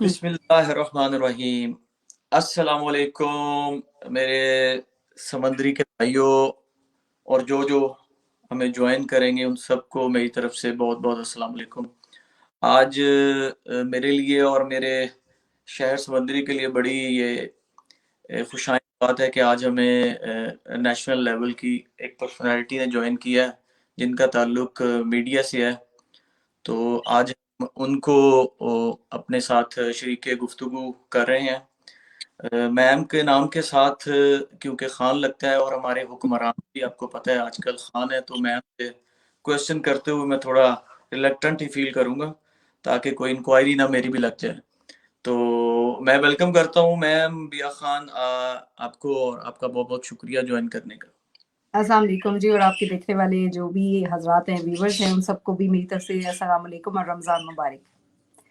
बिस्मिल्लाहिर्रहमानिर्रहीम। अस्सलामुअलैकुम मेरे समंदरी के भाइयों, और जो हमें ज्वाइन करेंगे उन सबको मेरी तरफ से बहुत बहुत अस्सलाम वालेकुम। आज मेरे लिए और मेरे शहर समंदरी के लिए बड़ी ये खुशाइंद बात है कि आज हमें नेशनल लेवल की एक पर्सनालिटी ने ज्वाइन किया है जिनका ताल्लुक मीडिया से है। तो आज हम उनको अपने साथ शरीके गुफ्तगू कर रहे हैं। मैम के नाम के साथ क्योंकि खान लगता है और हमारे हुक्मरान भी आपको पता है आजकल खान है, तो मैम से क्वेश्चन करते हुए मैं थोड़ा रिलक्टेंट ही फील करूंगा ताकि कोई इंक्वायरी ना मेरी भी लग जाए। तो मैं वेलकम करता हूँ मैम बिया खान, आपको, और आपका बहुत बहुत शुक्रिया ज्वाइन करने का। अस्सलाम वालेकुम जी। और आपके देखने वाले जो भी हजरात हैं, व्यूवर्स हैं, उन सबको भी मेरी तरफ से अस्सलाम वालेकुम और रमज़ान मुबारक।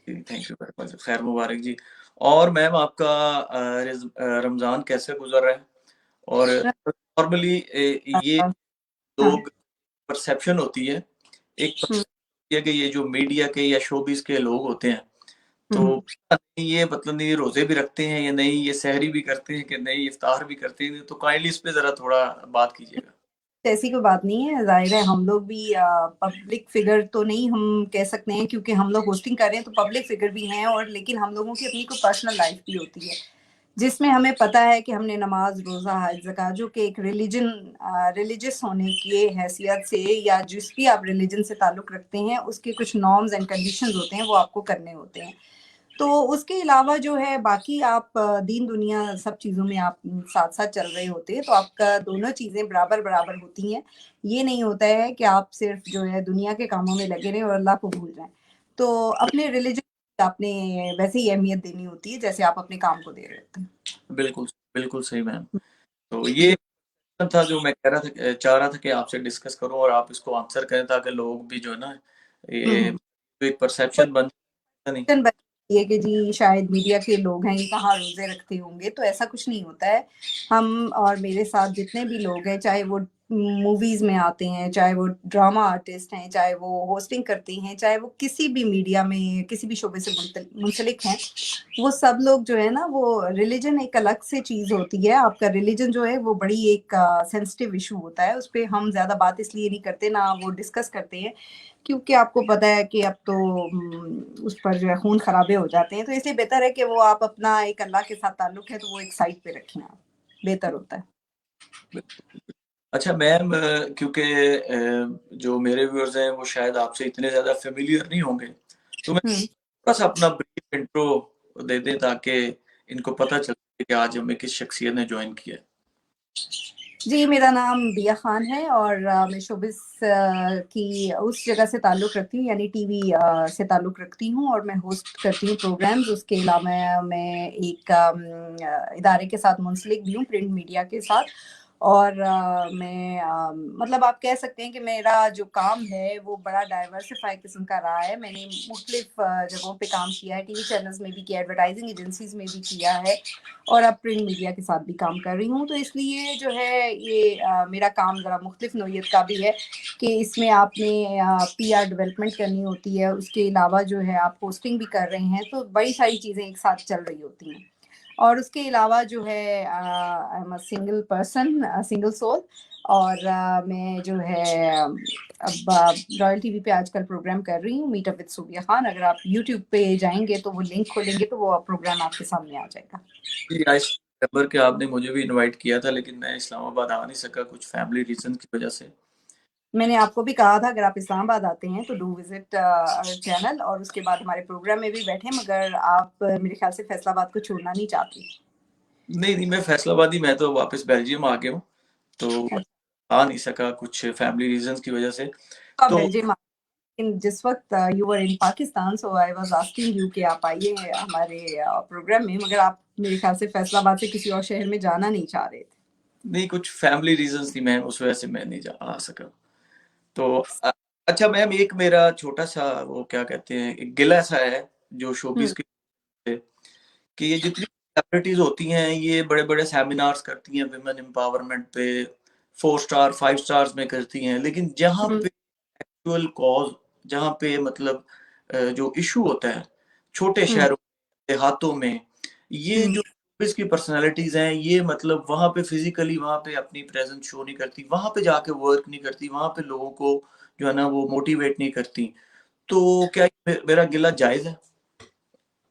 थैंक यू वेरी मच, खैर मुबारक जी। और मैम आपका रमज़ान कैसे गुजर रहा है? और नॉर्मली ये हाँ। लोग परसेप्शन होती है, एक हम्म, परसेप्शन है कि ये जो मीडिया के या शोबिस के लोग होते हैं, हम्म। तो पता नहीं ये मतलब नहीं, ये रोजे भी रखते हैं या नहीं, ये सहरी भी करते हैं कि नहीं, इफ्तार भी करते हैं, तो काइंडली इस पे जरा थोड़ा बात कीजिएगा। ऐसी कोई बात नहीं है, जाहिर है हम लोग भी पब्लिक फिगर तो नहीं हम कह सकते हैं, क्योंकि हम लोग होस्टिंग कर रहे हैं तो पब्लिक फिगर भी हैं, और लेकिन हम लोगों की अपनी कोई पर्सनल लाइफ भी होती है जिसमें हमें पता है कि हमने नमाज, रोज़ा, हज, ज़कात, जो कि एक रिलीजियस होने की हैसियत से या जिस भी आप रिलीजन से ताल्लुक़ रखते हैं, उसके कुछ नॉर्म्स एंड कंडीशंस होते हैं, वो आपको करने होते हैं। तो उसके अलावा जो है बाकी आप दीन दुनिया सब चीज़ों में आप साथ-साथ चल रहे होते हैं, तो आपका दोनों चीज़ें बराबर-बराबर होती हैं। ये नहीं होता है कि आप सिर्फ़ जो है दुनिया के कामों में लगे रहें और अल्लाह को भूल जाएँ। तो अपने रिलीजन आपने वैसे ही अहमियत देनी होती है, जैसे आप अपने काम को दे रहे होते हैं। बिल्कुल, बिल्कुल सही मैम। तो ये था जो मैं कह रहा था, चाह रहा था कि आपसे डिस्कस करूं और आप इसको आंसर करें ताकि लोग भी जो है ना, हुँ, ये हुँ। जो एक परसेप्शन बन नहीं। टेंशन बनती है कि जी शायद मीडिया के लोग हैं, ये कहाँ रोज़े रखते होंगे, तो ऐसा कुछ नहीं होता है। हम और मेरे साथ जितने भी लोग हैं, चाहे वो मूवीज़ में आते हैं, चाहे वो ड्रामा आर्टिस्ट हैं, चाहे वो होस्टिंग करते हैं, चाहे वो किसी भी मीडिया में, किसी भी शोबे से मुंसलिक हैं, वो सब लोग जो है ना, वो रिलीजन एक अलग से चीज़ होती है। आपका रिलीजन जो है वो बड़ी एक सेंसिटिव इशू होता है, उस पे हम ज़्यादा बात इसलिए नहीं करते, ना वो डिस्कस करते हैं, क्योंकि आपको पता है कि अब तो उस पर जो है खून खराबे हो जाते हैं, तो इसलिए बेहतर है कि वो आप अपना एक अल्लाह के साथ ताल्लुक है तो वो एक साइड पे रखें आप, बेहतर होता है। अच्छा मैम, क्योंकि जो मेरे व्यूअर्स हैं वो शायद आपसे इतने ज़्यादा फेमिलियर नहीं होंगे, तो मैं हुँ। थोड़ा सा अपना ब्रीफ इंट्रो दे दें ताकि इनको पता चले कि आज हमें किस शख्सियत ने ज्वाइन किया है। जी, मेरा नाम बिया खान है और मैं शोबिस की उस जगह से ताल्लुक़ रखती हूँ, यानी टीवी से ताल्लुक़ रखती हूँ, और मैं होस्ट करती हूँ प्रोग्राम्स। उसके अलावा मैं एक इदारे के साथ मुंसलिक भी हूँ, प्रिंट मीडिया के साथ। और मैं मतलब आप कह सकते हैं कि मेरा जो काम है वो बड़ा डाइवर्सिफ़ाई किस्म का रहा है। मैंने मुख्तलिफ़ जगहों पे काम किया है, टीवी चैनल्स में भी किया है, एडवर्टाइज़िंग एजेंसीज़ में भी किया है, और अब प्रिंट मीडिया के साथ भी काम कर रही हूँ। तो इसलिए जो है ये मेरा काम ज़रा मुख्तलिफ नौइयत का भी है कि इसमें आपने पीआर डेवलपमेंट करनी होती है, उसके अलावा जो है आप पोस्टिंग भी कर रहे हैं, तो बड़ी सारी चीज़ें एक साथ चल रही होती हैं। और उसके अलावा जो है I am a single person, single soul, और मैं जो है अब रॉयल टीवी पे आजकल प्रोग्राम कर रही हूँ, मीट अप विद सूबिया खान। अगर आप यूट्यूब पे जाएंगे तो वो लिंक खोलेंगे तो वो प्रोग्राम आपके सामने आ जाएगा। जी, आई रिमेंबर कि आपने मुझे भी इनवाइट किया था, लेकिन मैं इस्लामाबाद आ नहीं सका कुछ फैमिली रीजन की वजह से। मैंने आपको भी कहा था अगर आप इस्लामाबाद आते हैं तो डू विजिट चैनल, और उसके बाद हमारे प्रोग्राम में भी बैठे, मगर आप मेरे ख्याल से फैसलाबाद को छोड़ना नहीं चाहती। नहीं नहीं, मैं फैसलाबाद ही, मैं तो वापस बेल्जियम आ गया हूँ, तो आ नहीं सका कुछ फैमिली रीजंस की वजह से। आप तो बेल्जियम जिस वक्त you were in Pakistan, so I was asking you कि आप आइए हमारे प्रोग्राम में, मगर आप मेरे ख्याल से फैसलाबाद से किसी और शहर में जाना नहीं चाह रहे थे। नहीं, कुछ फैमिली रीजंस थी मैम, उस वजह से मैं नहीं आ सका। तो अच्छा मैम, एक मेरा छोटा सा वो क्या कहते हैं, एक गिला सा है जो हम्म। शोबिस के, कि ये जितनी सेलिब्रिटीज होती हैं ये बड़े बड़े सेमिनार्स करती हैं विमेन एम्पावरमेंट पे, 4 स्टार 5 स्टार्स में करती हैं, लेकिन जहाँ हम्म। पे एक्चुअल कॉज, जहाँ पे मतलब जो इशू होता है छोटे हम्म। शहरों, देहातों में, ये जो की पर्सनालिटीज हैं, ये मतलब वहां पे फिजिकली वहां पे अपनी प्रेजेंस शो नहीं करती, वहां पे जाके वर्क नहीं करती, वहां पे लोगों को जो है ना वो मोटिवेट नहीं करती। तो क्या मेरा गिला जायज है?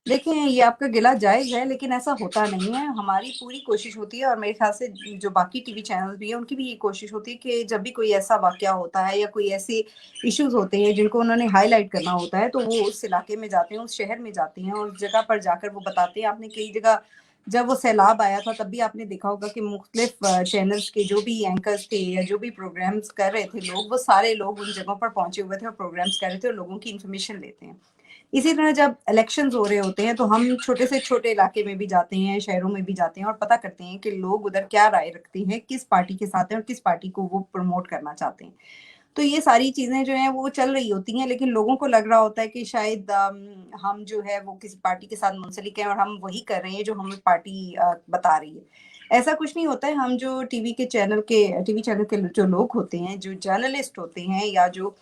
देखिए, ये आपका गिला जायज़ है, लेकिन ऐसा होता नहीं है। हमारी पूरी कोशिश होती है और मेरे ख़्याल से जो बाकी टीवी चैनल भी हैं, उनकी भी ये कोशिश होती है कि जब भी कोई ऐसा वाक़या होता है या कोई ऐसे इश्यूज़ होते हैं जिनको उन्होंने हाइलाइट करना होता है, तो वो उस इलाके में जाते हैं, उस शहर में जाते हैं और उस जगह पर जाकर वो बताते हैं। आपने कई जगह जब वो सैलाब आया था, तब भी आपने देखा होगा कि मुख्तलिफ चैनल्स के जो भी एंकर्स थे या जो भी प्रोग्राम्स कर रहे थे लोग, वो सारे लोग उन जगहों पर पहुँचे हुए थे और प्रोग्राम्स कर रहे थे और लोगों की इन्फॉर्मेशन लेते हैं। इसी तरह जब इलेक्शंस हो रहे होते हैं तो हम छोटे से छोटे इलाके में भी जाते हैं, शहरों में भी जाते हैं और पता करते हैं कि लोग उधर क्या राय रखते हैं, किस पार्टी के साथ हैं और किस पार्टी को वो प्रमोट करना चाहते हैं। तो ये सारी चीज़ें जो हैं वो चल रही होती हैं, लेकिन लोगों को लग रहा होता है कि शायद हम जो है वो किसी पार्टी के साथ मुंसलिक हैं और हम वही कर रहे हैं जो हमें पार्टी बता रही है। ऐसा कुछ नहीं होता है। हम जो टीवी चैनल के जो लोग होते हैं, जो जर्नलिस्ट होते हैं या जो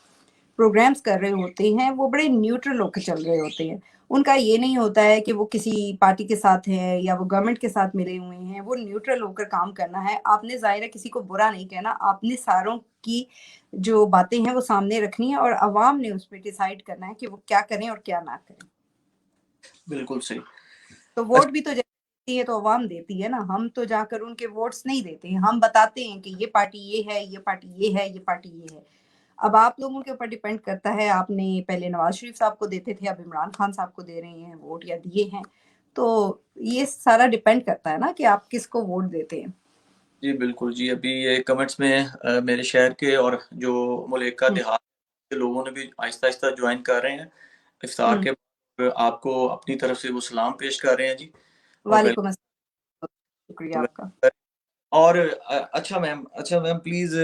प्रोग्राम्स कर रहे होते हैं, वो बड़े न्यूट्रल होकर चल रहे होते हैं। उनका ये नहीं होता है कि वो किसी पार्टी के साथ है या वो गवर्नमेंट के साथ मिले हुए हैं, वो न्यूट्रल होकर काम करना है। आपने ज़ाहिर है किसी को बुरा नहीं कहना, आपने सारों की जो बातें हैं वो सामने रखनी है और अवाम ने उस पे डिसाइड करना है कि वो क्या करें और क्या ना करें। बिल्कुल सही। तो अच्छा। वोट भी तो जब देती है तो अवाम देती है ना, हम तो जाकर उनके वोट्स नहीं देते हैं। हम बताते हैं कि ये पार्टी ये है, ये पार्टी ये है, ये पार्टी ये है। अब आप लोगों के ऊपर डिपेंड करता है, आपने पहले नवाज शरीफ साहब को देते थे, अब इमरान खान साहब को दे रहे हैं वोट या दिए हैं। तो ये सारा डिपेंड करता है ना कि आप किसको वोट देते हैं। जी बिल्कुल जी, अभी ये कमेंट्स में मेरे शहर के और जो मुलेका हम्म, देहात के लोगों ने भी आहिस्ता आहिस्ता ज्वाइन कर रहे हैं इफ्तार हम्म। के बाद। आपको अपनी तरफ से वो सलाम पेश कर रहे हैं जी, और वालेकुम अस्सलाम, शुक्रिया आपका। वेलकम। और अच्छा मैम प्लीज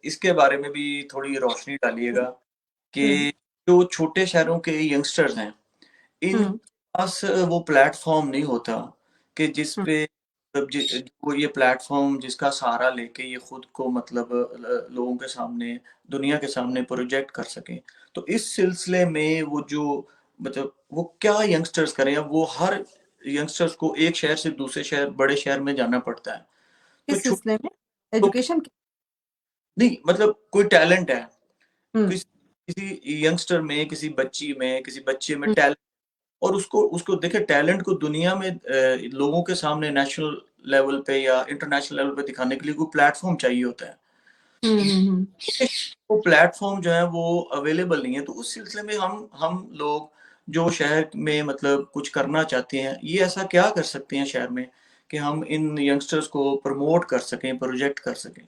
इसके बारे में भी थोड़ी रोशनी डालिएगा कि हम्म, जो छोटे शहरों के यंगस्टर्स हैं, हम्म, इनके पास वो प्लेटफॉर्म नहीं होता कि जिस हम्म। पे वो ये प्लेटफॉर्म जिसका सहारा लेके ये खुद को मतलब लोगों के सामने, दुनिया के सामने प्रोजेक्ट कर सकें। तो इस सिलसिले में वो जो मतलब वो क्या यंगस्टर्स करें? अब वो हर यंगस्टर्स को एक शहर से दूसरे शहर, बड़े शहर में जाना पड़ता है। तो किस सिलसिले में? तो एजुकेशन की? नहीं मतलब कोई टैलेंट है, हम्म, किसी किसी यंगस्टर में, किसी बच्ची में, किसी बच्चे में हम्म, टैलेंट, और उसको उसको देखिए टैलेंट को दुनिया में लोगों के सामने नेशनल लेवल पे या इंटरनेशनल लेवल पे दिखाने के लिए कोई प्लेटफॉर्म चाहिए होता है। हम्म, हम्म। वो प्लेटफॉर्म जो है वो अवेलेबल नहीं है। तो उस सिलसिले में हम लोग जो शहर में मतलब कुछ करना चाहते हैं, ये ऐसा क्या कर सकते हैं शहर में कि हम इन यंगस्टर्स को प्रमोट कर सकें, प्रोजेक्ट कर सकें?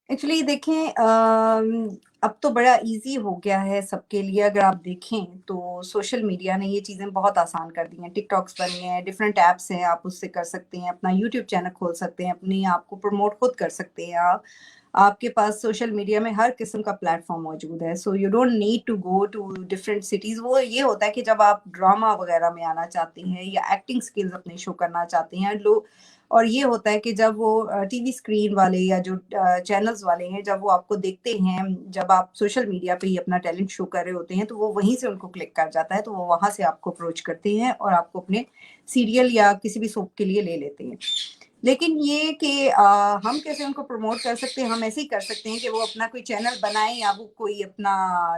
एक्चुअली देखें, अब तो बड़ा इजी हो गया है सबके लिए। अगर आप देखें तो सोशल मीडिया ने ये चीज़ें बहुत आसान कर दी हैं। टिकटॉक्स बन गए हैं, डिफरेंट ऐप्स हैं, आप उससे कर सकते हैं, अपना यूट्यूब चैनल खोल सकते हैं, अपने आप को प्रमोट खुद कर सकते हैं आप। आपके पास सोशल मीडिया में हर किस्म का प्लेटफॉर्म मौजूद है, so you don't need to go to different cities. वो ये होता है कि जब आप ड्रामा वगैरह में आना चाहते हैं या एक्टिंग स्किल्स अपने शो करना चाहते हैं लोग, और ये होता है कि जब वो टीवी स्क्रीन वाले या जो चैनल्स वाले हैं, जब वो आपको देखते हैं, जब आप सोशल मीडिया पे ही अपना टैलेंट शो कर रहे होते हैं, तो वो वहीं से उनको क्लिक कर जाता है, तो वो वहां से आपको अप्रोच करते हैं और आपको अपने सीरियल या किसी भी सोप के लिए ले लेते हैं। लेकिन ये कि हम कैसे उनको प्रमोट कर सकते हैं, हम ऐसे ही कर सकते हैं कि वो अपना कोई चैनल बनाएं या वो कोई अपना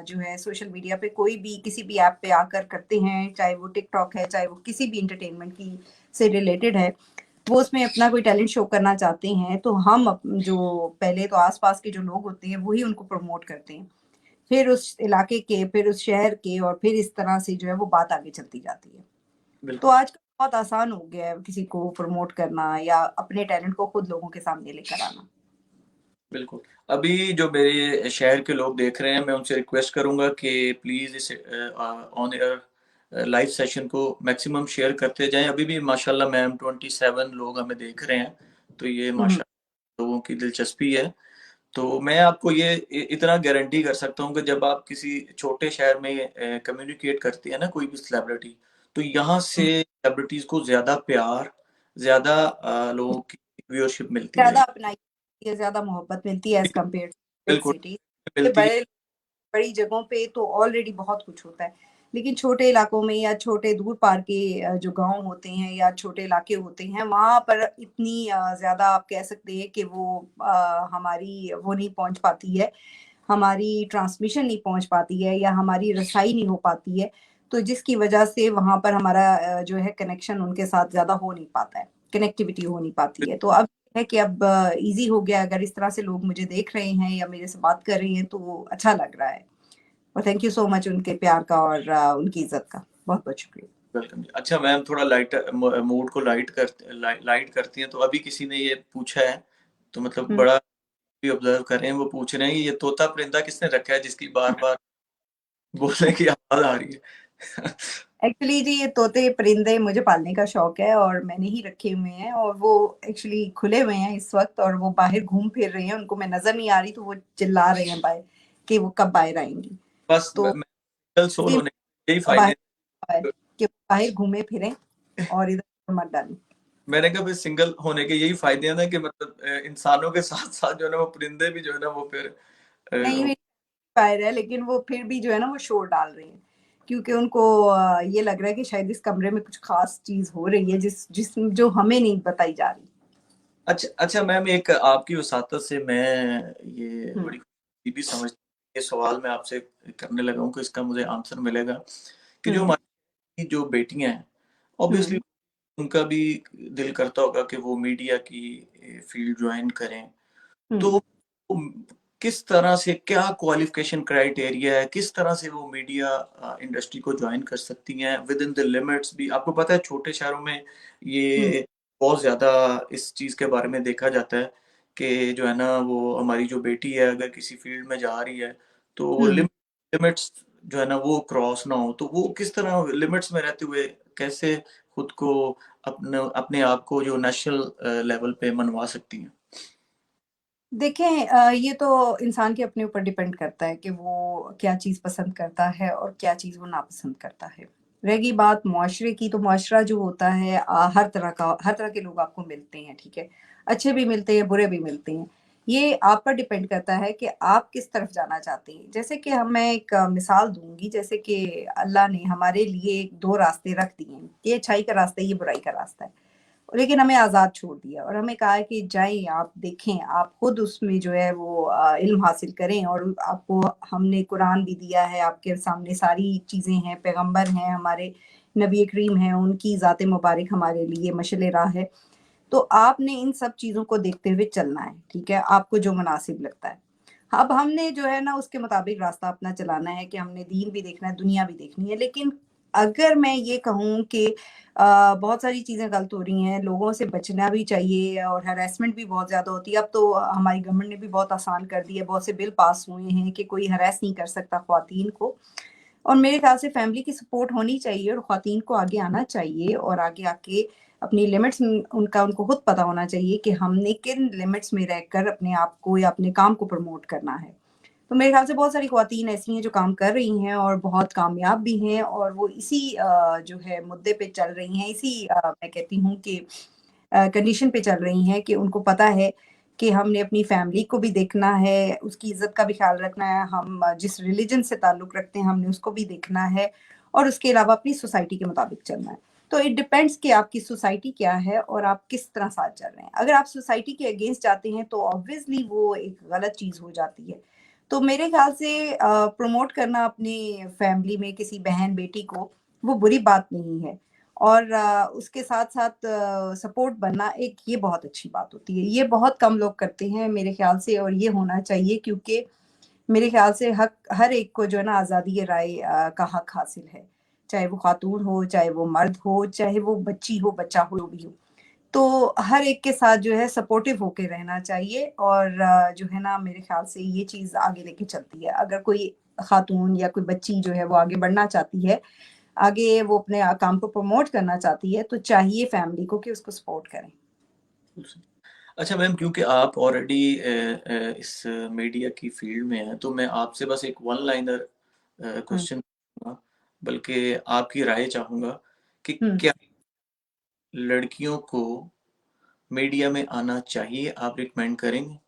जो है सोशल मीडिया पे कोई भी किसी भी ऐप पे आकर करते हैं, चाहे वो टिकटॉक है, चाहे वो किसी भी इंटरटेनमेंट की से रिलेटेड है, वो उसमें अपना कोई टैलेंट शो करना चाहते हैं, तो हम जो पहले तो आसपास के जो लोग होते हैं वही उनको प्रमोट करते हैं, फिर उस इलाके के, फिर उस शहर के, और फिर इस तरह से जो है वो बात आगे चलती जाती है। तो बिल्कुल। आजकल बहुत आसान हो गया है किसी को प्रमोट करना या अपने टैलेंट को खुद लोगों के सामने लेकर आना। बिल्कुल। अभी जो मेरे शहर के लोग देख रहे हैं, मैं उनसे रिक्वेस्ट करूँगा कि प्लीज़ इस ऑन एयर लाइव सेशन को मैक्सिमम शेयर करते जाएँ। अभी भी माशाल्लाह मैम 27 लोग हमें देख रहे हैं, तो ये हम्म, माशाल्लाह लोगों की दिलचस्पी है। तो मैं आपको ये इतना गारंटी कर सकता हूँ कि जब आप किसी छोटे शहर में कम्युनिकेट करते हैं ना कोई भी सेलिब्रिटी, तो यहाँ हम्म। से सेलिब्रिटीज़ को ज़्यादा प्यार, ज़्यादा लोगों की व्यूअरशिप मिलती है। ज्यादा अपनाई है, ज्यादा मोहब्बत मिलती है एज कम्पेयर टू बिग बिल्कुल, सिटी। मिलती है। बड़े बड़ी जगहों पे तो ऑलरेडी बहुत कुछ होता है, लेकिन छोटे इलाकों में या छोटे दूर पार के जो गांव होते हैं या छोटे इलाके होते हैं, वहां पर इतनी ज्यादा आप कह सकते हैं कि वो हमारी वो नहीं पहुंच पाती है, हमारी ट्रांसमिशन नहीं पहुंच पाती है या हमारी रसाई नहीं हो पाती है। तो जिसकी वजह से वहां पर हमारा जो है कनेक्शन उनके साथ ज्यादा हो नहीं पाता है, कनेक्टिविटी हो नहीं पाती है। तो अब है कि अब इजी हो गया, अगर इस तरह से लोग मुझे देख रहे हैं या मेरे से बात कर रही हैं तो अच्छा लग रहा है। और थैंक यू सो मच उनके प्यार का और उनकी इज्जत का, बहुत बहुत शुक्रिया। वेलकम जी। अच्छा मैम, थोड़ा लाइट मूड को लाइट करती हैं, तो अभी किसी ने ये पूछा है, तो मतलब हम्म। बड़ा भी ऑब्जर्व कर रहे हैं, वो पूछ रहे हैं कि ये तोता परिंदा किसने रखा है जिसकी बार बार बोलने की आवाज आ रही है। एक्चुअली जी ये तोते परिंदे मुझे पालने का शौक है और मैंने ही रखे हुए हैं, और वो एक्चुअली खुले हुए हैं इस वक्त और वो बाहर घूम फिर रहे हैं। उनको मैं नजर नहीं आ रही तो वो चिल्ला रहे हैं बाहर कि वो कब बाहर आएंगी। बस तो मेंटल सोल इसलिए होने के यही बाहर फायदे है हैं। कि वो बाहर घूमे फिरें और इधर मत डालें। मैंने कहा फिर सिंगल होने के यही फायदे हैं ना, कि मतलब इंसानों के साथ साथ जो है ना वो परिंदे भी जो है ना वो फिर नहीं भी बाहर है, लेकिन वो फिर भी जो है ना वो शोर डाल रहे हैं, क्योंकि उनको ये लग रहा है कि शायद इस कमरे में कुछ खास चीज हो रही है जिस जिस जो हमें नहीं बताई जा रही। अच्छा अच्छा मैम, एक आपकी वसातत से मैं ये हम्म। बड़ी खुशी भी समझ, ये सवाल मैं आपसे करने लगा हूँ कि इसका मुझे आंसर मिलेगा, कि जो हम्म। हमारी जो बेटियां हैं, ऑब्वियसली हम्म। उनका भी दिल करता होगा कि वो मीडिया की फील्ड ज्वाइन करें। हम्म। तो किस तरह से, क्या क्वालिफिकेशन क्राइटेरिया है, किस तरह से वो मीडिया इंडस्ट्री को ज्वाइन कर सकती हैं विद इन द लिमिट्स भी? आपको पता है छोटे शहरों में हम्म। ये बहुत ज्यादा इस चीज के बारे में देखा जाता है कि जो है ना वो हमारी जो बेटी है अगर किसी फील्ड में जा रही है तो वो हम्म। लिमिट्स जो है ना वो क्रॉस ना हो, तो वो किस तरह लिमिट्स में रहते हुए कैसे खुद को अपने अपने आप को जो नेशनल लेवल पे मनवा सकती हैं? देखें, ये तो इंसान के अपने ऊपर डिपेंड करता है कि वो क्या चीज़ पसंद करता है और क्या चीज़ वो नापसंद करता है। रहेगी बात मुआशरे की, तो मुआशरा जो होता है हर तरह के लोग आपको मिलते हैं, ठीक है? अच्छे भी मिलते हैं, बुरे भी मिलते हैं। ये आप पर डिपेंड करता है कि आप किस तरफ जाना चाहते हैं। जैसे कि मैं एक मिसाल दूँगी, जैसे कि अल्लाह ने हमारे लिए 2 रास्ते रख दिए हैं। ये अच्छाई का रास्ता है, ये बुराई का रास्ता है। लेकिन हमें आज़ाद छोड़ दिया और हमें कहा है कि जाएँ, आप देखें, आप खुद उसमें जो है वो इल्म हासिल करें, और आपको हमने कुरान भी दिया है, आपके सामने सारी चीज़ें हैं, पैगंबर हैं, हमारे नबी करीम हैं, उनकी ज़ात मुबारक हमारे लिए मशाल राह है। तो आपने इन सब चीज़ों को देखते हुए चलना है, ठीक है? आपको जो मुनासिब लगता है। अब हमने जो है ना उसके मुताबिक रास्ता अपना चलाना है कि हमने दीन भी देखना है, दुनिया भी देखनी है। लेकिन अगर मैं ये कहूँ कि बहुत सारी चीज़ें गलत हो रही हैं, लोगों से बचना भी चाहिए और हैरेसमेंट भी बहुत ज़्यादा होती है। अब तो हमारी गवर्नमेंट ने भी बहुत आसान कर दिया है, बहुत से बिल पास हुए हैं कि कोई हैरेस नहीं कर सकता ख़वातीन को। और मेरे ख़्याल से फैमिली की सपोर्ट होनी चाहिए और ख़वातीन को आगे आना चाहिए और आगे आके अपनी लिमिट्स उनका उनको खुद पता होना चाहिए कि हमने किन लिमिट्स में रहकर अपने आप को या अपने काम को प्रमोट करना है। तो मेरे ख़्याल से बहुत सारी ख़वातीन ऐसी हैं जो काम कर रही हैं और बहुत कामयाब भी हैं, और वो इसी जो है मुद्दे पे चल रही हैं, इसी मैं कहती हूँ कि कंडीशन पे चल रही हैं कि उनको पता है कि हमने अपनी फैमिली को भी देखना है, उसकी इज़्ज़त का भी ख़्याल रखना है, हम जिस रिलिजन से ताल्लुक़ रखते हैं हमने उसको भी देखना है, और उसके अलावा अपनी सोसाइटी के मुताबिक चलना है। तो इट डिपेंड्स कि आपकी सोसाइटी क्या है और आप किस तरह साथ चल रहे हैं। अगर आप सोसाइटी के अगेंस्ट जाते हैं तो ऑब्वियसली वो एक गलत चीज़ हो जाती है। तो मेरे ख़्याल से प्रमोट करना अपनी फैमिली में किसी बहन-बेटी को, वो बुरी बात नहीं है। और उसके साथ-साथ सपोर्ट बनना एक ये बहुत अच्छी बात होती है। ये बहुत कम लोग करते हैं मेरे ख़्याल से, और ये होना चाहिए, क्योंकि मेरे ख़्याल से हक हर एक को जो है ना आज़ादी राय का हक हासिल है। चाहे वो ख़ातून हो, चाहे वो मर्द हो, चाहे वो बच्ची हो, बच्चा हो, जो भी हो। तो हर एक के साथ जो है सपोर्टिव होके रहना चाहिए, और जो है ना मेरे ख़्याल से ये चीज़ आगे लेके चलती है। अगर कोई ख़ातून या कोई बच्ची जो है वो आगे बढ़ना चाहती है, आगे वो अपने काम को प्रमोट करना चाहती है, तो चाहिए फैमिली को कि उसको सपोर्ट करें। अच्छा मैम, क्योंकि आप ऑलरेडी इस मीडिया की फील्ड में हैं, तो मैं आपसे बस एक वन लाइनर हुँ। क्वेश्चन, बल्कि आपकी राय चाहूँगा कि हुँ। क्या लड़कियों को मीडिया में आना चाहिए? आप रिकमेंड करेंगे?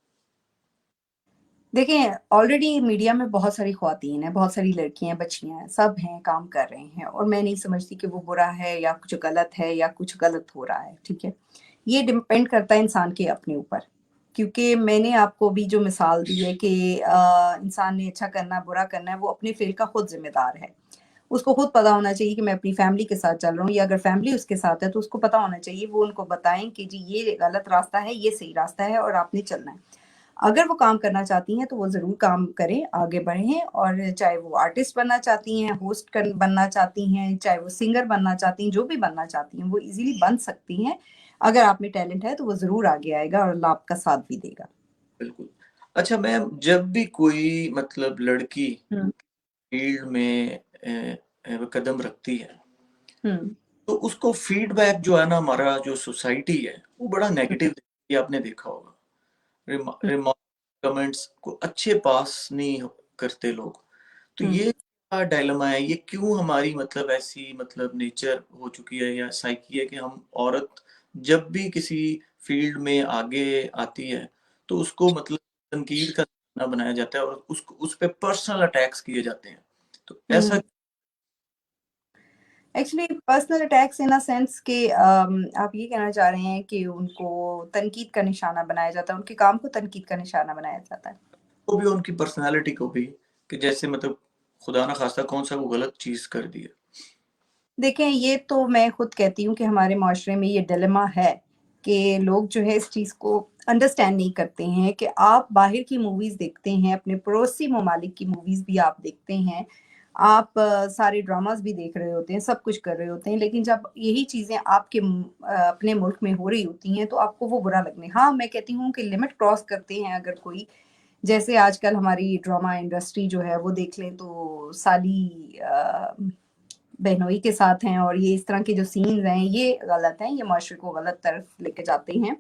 देखें, ऑलरेडी मीडिया में बहुत सारी ख्वातीन हैं, बहुत सारी लड़कियां, बच्चियां हैं, सब हैं, काम कर रहे हैं, और मैं नहीं समझती कि वो बुरा है या कुछ गलत है या कुछ गलत हो रहा है, ठीक है। ये डिपेंड करता है इंसान के अपने ऊपर, क्योंकि मैंने आपको भी जो मिसाल दी है कि इंसान ने अच्छा करना बुरा करना है, वो अपने फेल का खुद जिम्मेदार है। उसको खुद पता होना चाहिए कि मैं अपनी फैमिली के साथ चल रहा हूँ, या अगर फैमिली उसके साथ है तो उसको पता होना चाहिए, वो उनको बताएं कि जी ये गलत रास्ता है, ये सही रास्ता है और आपने चलना है। अगर वो काम करना चाहती हैं तो वो ज़रूर काम करें, आगे बढ़ें, और चाहे वो आर्टिस्ट बनना चाहती हैं, होस्ट बनना चाहती हैं, चाहे वो सिंगर बनना चाहती हैं, जो भी बनना चाहती हैं वो इजीली बन सकती हैं। अगर आप में टैलेंट है तो वो ज़रूर आगे आएगा और अल्लाह आपका साथ भी देगा। बिल्कुल। अच्छा मैम, जब भी कोई मतलब लड़की हम्म। फील्ड में कदम रखती है, हम्म। तो उसको फीडबैक जो है ना, हमारा जो सोसाइटी है वो बड़ा नेगेटिव, ये आपने देखा होगा। हम्म। रिमार्क, कमेंट्स को अच्छे पास नहीं करते लोग। तो हम्म। ये क्या डायलेमा है, ये क्यों हमारी मतलब ऐसी मतलब नेचर हो चुकी है या साइकी है कि हम औरत जब भी किसी फील्ड में आगे आती है तो उसको मतलब तनकीद का निशाना बनाया जाता है और उसको उस पे पर्सनल अटैक्स किए जाते हैं। तो ऐसा hmm. Actually personal attacks in a sense कि आप ये कहना चाह रहे हैं कि उनको तनकीद का निशाना बनाया जाता है, उनके काम को तनकीद का निशाना बनाया जाता है। को भी उनकी पर्सनालिटी को भी, कि जैसे मतलब खुदा ना खास्ता कौन सा वो गलत चीज कर दी है। देखें, ये तो मैं खुद कहती हूँ कि हमारे माशरे में ये डिलेमा है कि लोग जो है इस चीज़ को अंडरस्टैंड नहीं करते हैं कि आप बाहर की मूवीज़ देखते हैं, अपने पड़ोसी ममालिक की मूवीज़ भी आप देखते हैं, आप सारे ड्रामास भी देख रहे होते हैं, सब कुछ कर रहे होते हैं, लेकिन जब यही चीज़ें आपके अपने मुल्क में हो रही होती हैं तो आपको वो बुरा लगने, हाँ मैं कहती हूँ कि लिमिट क्रॉस करते हैं अगर कोई, जैसे आजकल हमारी ड्रामा इंडस्ट्री जो है वो देख लें तो साली बहनोई के साथ हैं, और ये इस तरह के जो सीन्स हैं ये गलत हैं, ये माशरे को गलत तरफ लेके जाते हैं।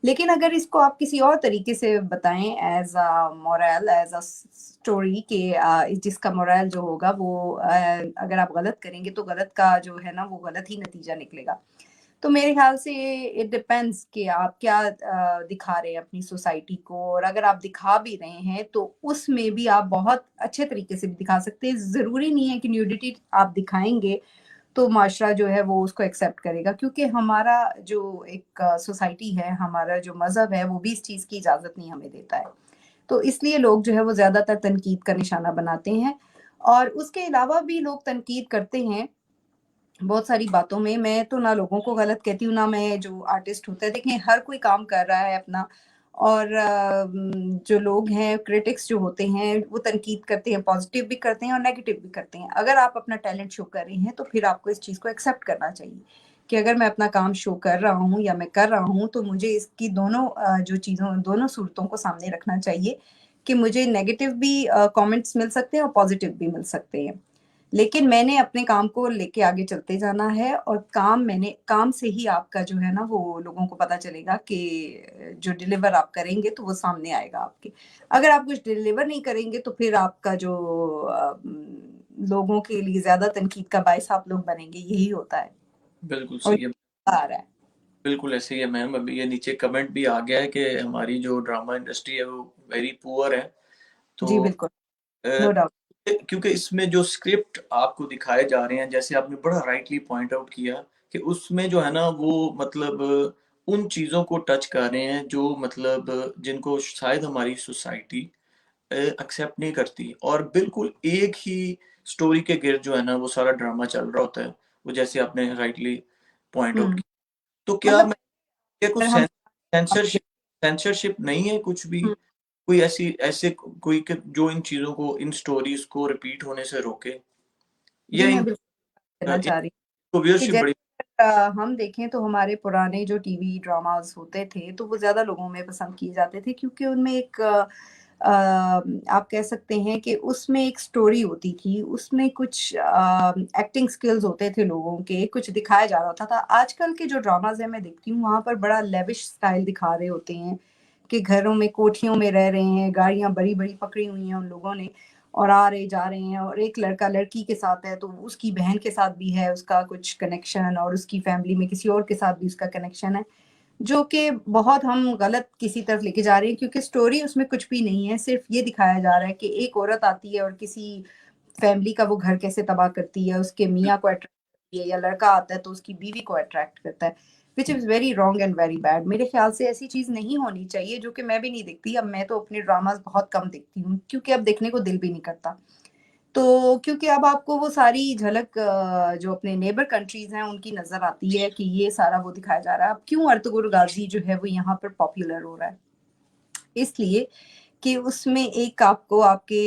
लेकिन अगर इसको आप किसी और तरीके से बताएं, as a moral, as a story के, जिसका मोरल जो होगा वो अगर आप गलत करेंगे तो गलत का जो है ना वो गलत ही नतीजा निकलेगा। तो मेरे ख्याल से इट डिपेंड्स कि आप क्या दिखा रहे हैं अपनी सोसाइटी को, और अगर आप दिखा भी रहे हैं तो उसमें भी आप बहुत अच्छे तरीके से भी दिखा सकते हैं। ज़रूरी नहीं है कि न्यूडिटी आप दिखाएंगे तो माशरा जो है वो उसको एक्सेप्ट करेगा, क्योंकि हमारा जो एक सोसाइटी है, हमारा जो मज़हब है, वो भी इस चीज़ की इजाज़त नहीं हमें देता है। तो इसलिए लोग जो है वो ज़्यादातर तनकीद का निशाना बनाते हैं, और उसके अलावा भी लोग तनकीद करते हैं बहुत सारी बातों में। मैं तो ना लोगों को गलत कहती हूँ, ना मैं जो आर्टिस्ट होता है, देखें हर कोई काम कर रहा है अपना, और जो लोग हैं, क्रिटिक्स जो होते हैं, वो तनकीद करते हैं, पॉजिटिव भी करते हैं और नेगेटिव भी करते हैं। अगर आप अपना टैलेंट शो कर रही हैं तो फिर आपको इस चीज़ को एक्सेप्ट करना चाहिए कि अगर मैं अपना काम शो कर रहा हूँ या मैं कर रहा हूँ तो मुझे इसकी दोनों जो चीज़ों, दोनों सूरतों को सामने रखना चाहिए कि मुझे नेगेटिव भी कमेंट्स मिल सकते हैं और पॉजिटिव भी मिल सकते हैं। लेकिन मैंने अपने काम को लेके आगे चलते जाना है, और काम से ही आपका जो है ना वो लोगों को पता चलेगा कि जो डिलीवर आप करेंगे तो वो सामने आएगा आपके। अगर आप कुछ डिलीवर नहीं करेंगे तो फिर आपका जो लोगों के लिए ज्यादा तनकीद का बायस आप लोग बनेंगे, यही होता है। बिल्कुल और सही है। ये आ रहा है। बिल्कुल ऐसे ही है मैम। अभी ये नीचे कमेंट भी आ गया है कि हमारी जो ड्रामा इंडस्ट्री है वो वेरी पुअर है। जी तो बिल्कुल। अ, नो डाउट। क्योंकि इसमें जो स्क्रिप्ट आपको दिखाए जा रहे हैं, जैसे आपने बड़ा राइटली पॉइंट आउट किया कि उसमें जो है ना वो मतलब उन चीज़ों को टच कर रहे हैं जो मतलब जिनको शायद हमारी सोसाइटी एक्सेप्ट नहीं करती, और बिल्कुल एक ही स्टोरी के गिर्द जो है ना वो सारा ड्रामा चल रहा होता है, वो जैसे आपने राइटली पॉइंट आउट हम्म। किया। तो क्या मतलब मैं, ये कुछ अगर हम सेंसरशिप सेंसरशिप नहीं है कुछ भी, हम्म, कोई ऐसी ऐसे कोई जो इन चीजों को, इन स्टोरीज को रिपीट होने से रोके, जी या मैं इन बिल्कुल कहना चाह रही हूँ कि व्यूअरशिप बड़ी। जैसे हम देखें तो हमारे पुराने जो टीवी ड्रामास होते थे तो वो ज़्यादा लोगों में पसंद किए जाते थे, क्योंकि उनमें एक आप कह सकते हैं कि उसमें एक स्टोरी होती थी, उसमें कुछ एक्टिंग स्किल्स होते थे लोगों के, कुछ दिखाया जा रहा होता था। आजकल के जो ड्रामाज है मैं देखती हूँ वहाँ पर बड़ा लेविश स्टाइल दिखा रहे होते हैं कि घरों में, कोठियों में रह रहे हैं, गाड़ियां बड़ी बड़ी पकड़ी हुई हैं उन लोगों ने, और आ रहे जा रहे हैं, और एक लड़का लड़की के साथ है तो उसकी बहन के साथ भी है उसका कुछ कनेक्शन, और उसकी फैमिली में किसी और के साथ भी उसका कनेक्शन है। जो कि बहुत हम गलत किसी तरफ लेके जा रहे हैं, क्योंकि स्टोरी उसमें कुछ भी नहीं है। सिर्फ ये दिखाया जा रहा है कि एक औरत आती है और किसी फैमिली का वो घर कैसे तबाह करती है, उसके मियाँ को अट्रैक्ट करती है, या लड़का आता है तो उसकी बीवी को अट्रैक्ट करता है, which is very wrong and very bad. मेरे ख्याल से ऐसी चीज़ नहीं होनी चाहिए, जो कि मैं भी नहीं देखती। अब मैं तो अपने ड्रामास बहुत कम देखती हूँ, क्योंकि अब देखने को दिल भी नहीं करता। तो क्योंकि अब आपको वो सारी झलक जो अपने नेबर कंट्रीज हैं उनकी नजर आती है कि ये सारा वो दिखाया जा रहा है। अब क्यों अर्तुगरुल गाजी जो है वो यहाँ पर पॉपुलर हो रहा है, इसलिए कि उसमें एक आपको आपके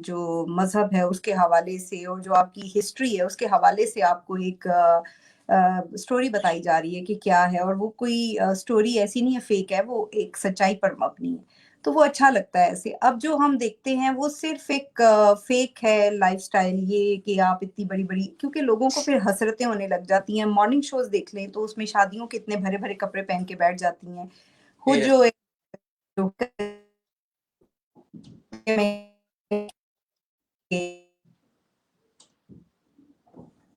जो मजहब है उसके हवाले से, और जो आपकी हिस्ट्री है उसके हवाले से आपको एक स्टोरी बताई जा रही है कि क्या है। और वो कोई स्टोरी ऐसी नहीं है फेक है, वो एक सच्चाई पर मबनी है। तो वो अच्छा लगता है ऐसे। अब जो हम देखते हैं वो सिर्फ एक फेक है लाइफस्टाइल, ये कि आप इतनी बड़ी बड़ी, क्योंकि लोगों को फिर हसरतें होने लग जाती हैं। मॉर्निंग शोज देख लें तो उसमें शादियों के इतने भरे भरे कपड़े पहन के बैठ जाती हैं। खुद यस। जो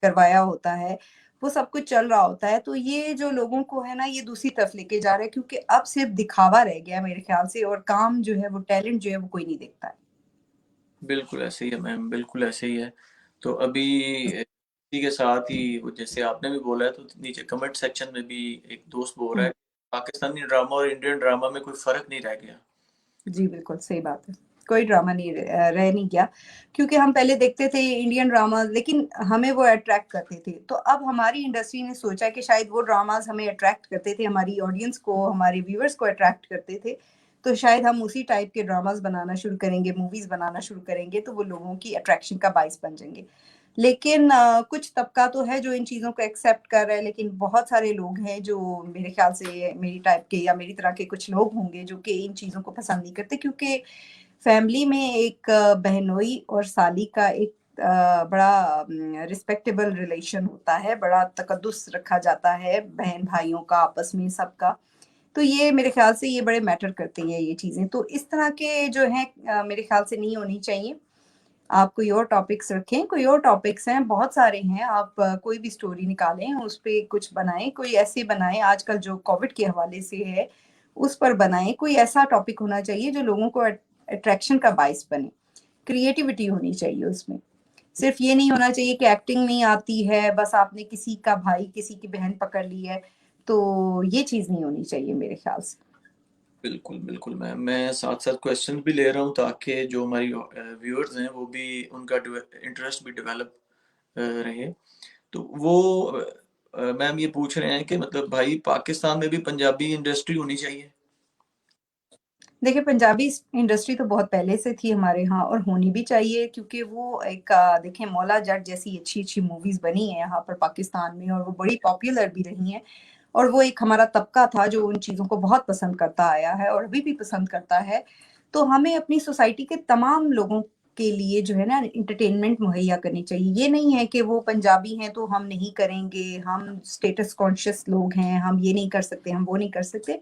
करवाया होता है, वो सब कुछ चल रहा होता है। तो ये जो लोगों को है ना, ये दूसरी तरफ लेके जा रहा है, क्योंकि अब सिर्फ दिखावा रह गया है मेरे ख्याल से, और काम जो है वो टैलेंट जो है वो कोई नहीं देखता है। बिल्कुल ऐसे ही है मैम, बिल्कुल ऐसे ही है। तो अभी इसी के साथ ही वो जैसे आपने भी बोला है, तो नीचे कमेंट सेक्शन में भी एक दोस्त बोल रहा हुँ, है पाकिस्तानी ड्रामा और इंडियन ड्रामा में कोई फर्क नहीं रह गया। जी बिल्कुल, सही बात है। कोई ड्रामा नहीं रह नहीं गया, क्योंकि हम पहले देखते थे इंडियन ड्रामा, लेकिन हमें वो अट्रैक्ट करते थे। तो अब हमारी इंडस्ट्री ने सोचा कि शायद वो ड्रामाज़ हमें अट्रैक्ट करते थे, हमारी ऑडियंस को, हमारे व्यूअर्स को अट्रैक्ट करते थे। तो शायद हम उसी टाइप के ड्रामाज़ बनाना शुरू करेंगे, मूवीज़ बनाना शुरू करेंगे, तो वो लोगों की अट्रैक्शन का बाइस बन जाएँगे। लेकिन कुछ तबका तो है जो इन चीज़ों को एक्सेप्ट कर रहा है, लेकिन बहुत सारे लोग हैं जो मेरे ख्याल से मेरी टाइप के या मेरी तरह के कुछ लोग होंगे जो कि इन चीज़ों को पसंद नहीं करते, क्योंकि फैमिली में एक बहनोई और साली का एक बड़ा रिस्पेक्टेबल रिलेशन होता है, बड़ा तकद्दुस रखा जाता है बहन-भाइयों का आपस में सबका। तो ये मेरे ख्याल से ये बड़े मैटर करती हैं ये चीज़ें। तो इस तरह के जो हैं मेरे ख्याल से नहीं होनी चाहिए। आप कोई और टॉपिक्स रखें, कोई और टॉपिक्स हैं, बहुत सारे हैं, आप कोई भी स्टोरी निकालें, उस पे कुछ बनाएँ, कोई ऐसे बनाएँ आजकल जो कोविड के हवाले से है, उस पर बनाएँ। कोई ऐसा टॉपिक होना चाहिए जो लोगों को अट्रैक्शन का बायस बने। क्रिएटिविटी होनी चाहिए उसमें। सिर्फ़ ये नहीं होना चाहिए कि एक्टिंग नहीं आती है, बस आपने किसी का भाई, किसी की बहन पकड़ ली है, तो ये चीज़ नहीं होनी चाहिए मेरे ख्याल से। बिल्कुल, बिल्कुल मैम। मैं साथ-साथ क्वेश्चन भी ले रहा हूँ ताकि जो हमारी व्यूअर्स हैं वो भी उनका इंटरेस्ट भी डेवलप रहे। तो वो मैम ये पूछ रहे हैं कि मतलब भाई पाकिस्तान में भी पंजाबी इंडस्ट्री होनी चाहिए? देखिए, पंजाबी इंडस्ट्री तो बहुत पहले से थी हमारे यहाँ, और होनी भी चाहिए, क्योंकि वो एक देखें मौला जट जैसी अच्छी-अच्छी मूवीज़ बनी हैं यहाँ पर पाकिस्तान में, और वो बड़ी पॉपुलर भी रही हैं। और वो एक हमारा तबका था जो उन चीज़ों को बहुत पसंद करता आया है और अभी भी पसंद करता है। तो हमें अपनी सोसाइटी के तमाम लोगों के लिए जो है ना एंटरटेनमेंट मुहैया करनी चाहिए। ये नहीं है कि वो पंजाबी हैं तो हम नहीं करेंगे, हम स्टेटस कॉन्शियस लोग हैं, हम ये नहीं कर सकते, हम वो नहीं कर सकते।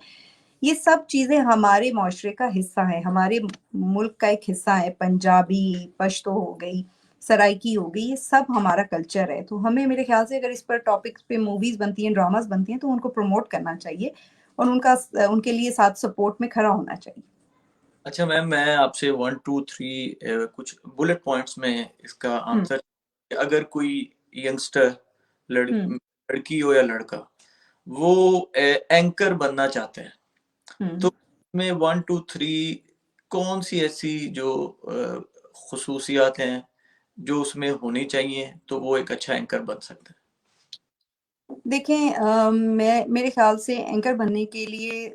ये सब चीज़ें हमारे माशरे का हिस्सा हैं, हमारे मुल्क का एक हिस्सा है। पंजाबी, पश्तो हो गई, सराइकी हो गई, ये सब हमारा कल्चर है। तो हमें मेरे ख़्याल से अगर इस पर टॉपिक्स पे मूवीज़ बनती हैं, ड्रामाज़ बनती हैं, तो उनको प्रमोट करना चाहिए और उनके लिए साथ सपोर्ट में खड़ा होना चाहिए। अच्छा मैम, मैं आपसे 1, 2, 3 कुछ बुलेट पॉइंट्स में इसका हुँ, आंसर, अगर कोई यंगस्टर हुँ, लड़की हो या लड़का, वो एंकर बनना चाहते हैं, हुँ। तो में 1, 2, 3 कौन सी ऐसी जो खसूसियात हैं जो उसमें होनी चाहिए तो वो एक अच्छा एंकर बन सकता है? देखें मैं मेरे ख़्याल से एंकर बनने के लिए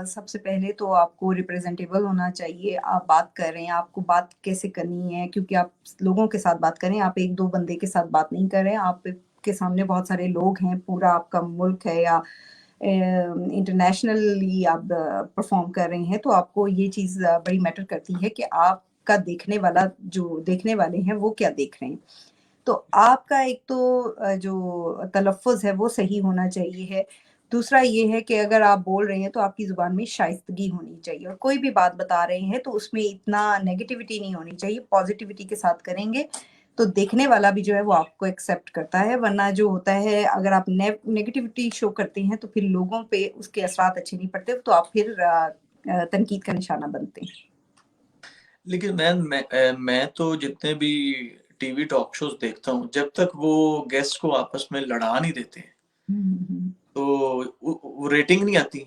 सबसे पहले तो आपको रिप्रेजेंटेबल होना चाहिए। आप बात कर रहे हैं, आपको बात कैसे करनी है, क्योंकि आप लोगों के साथ बात कर रहे हैं, आप 1-2 बंदे के साथ बात नहीं कर रहे हैं, आपके सामने बहुत सारे लोग हैं, पूरा आपका मुल्क है, या इंटरनेशनली आप परफ़ॉर्म कर रहे हैं, तो आपको ये चीज़ बड़ी मैटर करती है कि आपका देखने वाले हैं, वो क्या देख रहे हैं। तो आपका एक तो जो तलफ़्फ़ुज़ है वो सही होना चाहिए है। दूसरा ये है कि अगर आप बोल रहे हैं तो आपकी ज़ुबान में शाइस्तगी होनी चाहिए, और कोई भी बात बता रहे हैं तो उसमें इतना नेगेटिविटी नहीं होनी चाहिए, पॉज़िटिविटी के साथ करेंगे तो देखने वाला भी जो है वो आपको एक्सेप्ट करता है। वरना जो होता है, अगर आप नेगेटिविटी शो करते हैं तो फिर लोगों पे उसके असरात अच्छे नहीं पड़ते, तो आप फिर तनकीद का निशाना बनते हैं। लेकिन मैं तो जितने भी टीवी टॉक शोज देखता हूँ, जब तक वो गेस्ट को आपस में लड़ा नहीं देते हम्म। तो वो रेटिंग नहीं आती।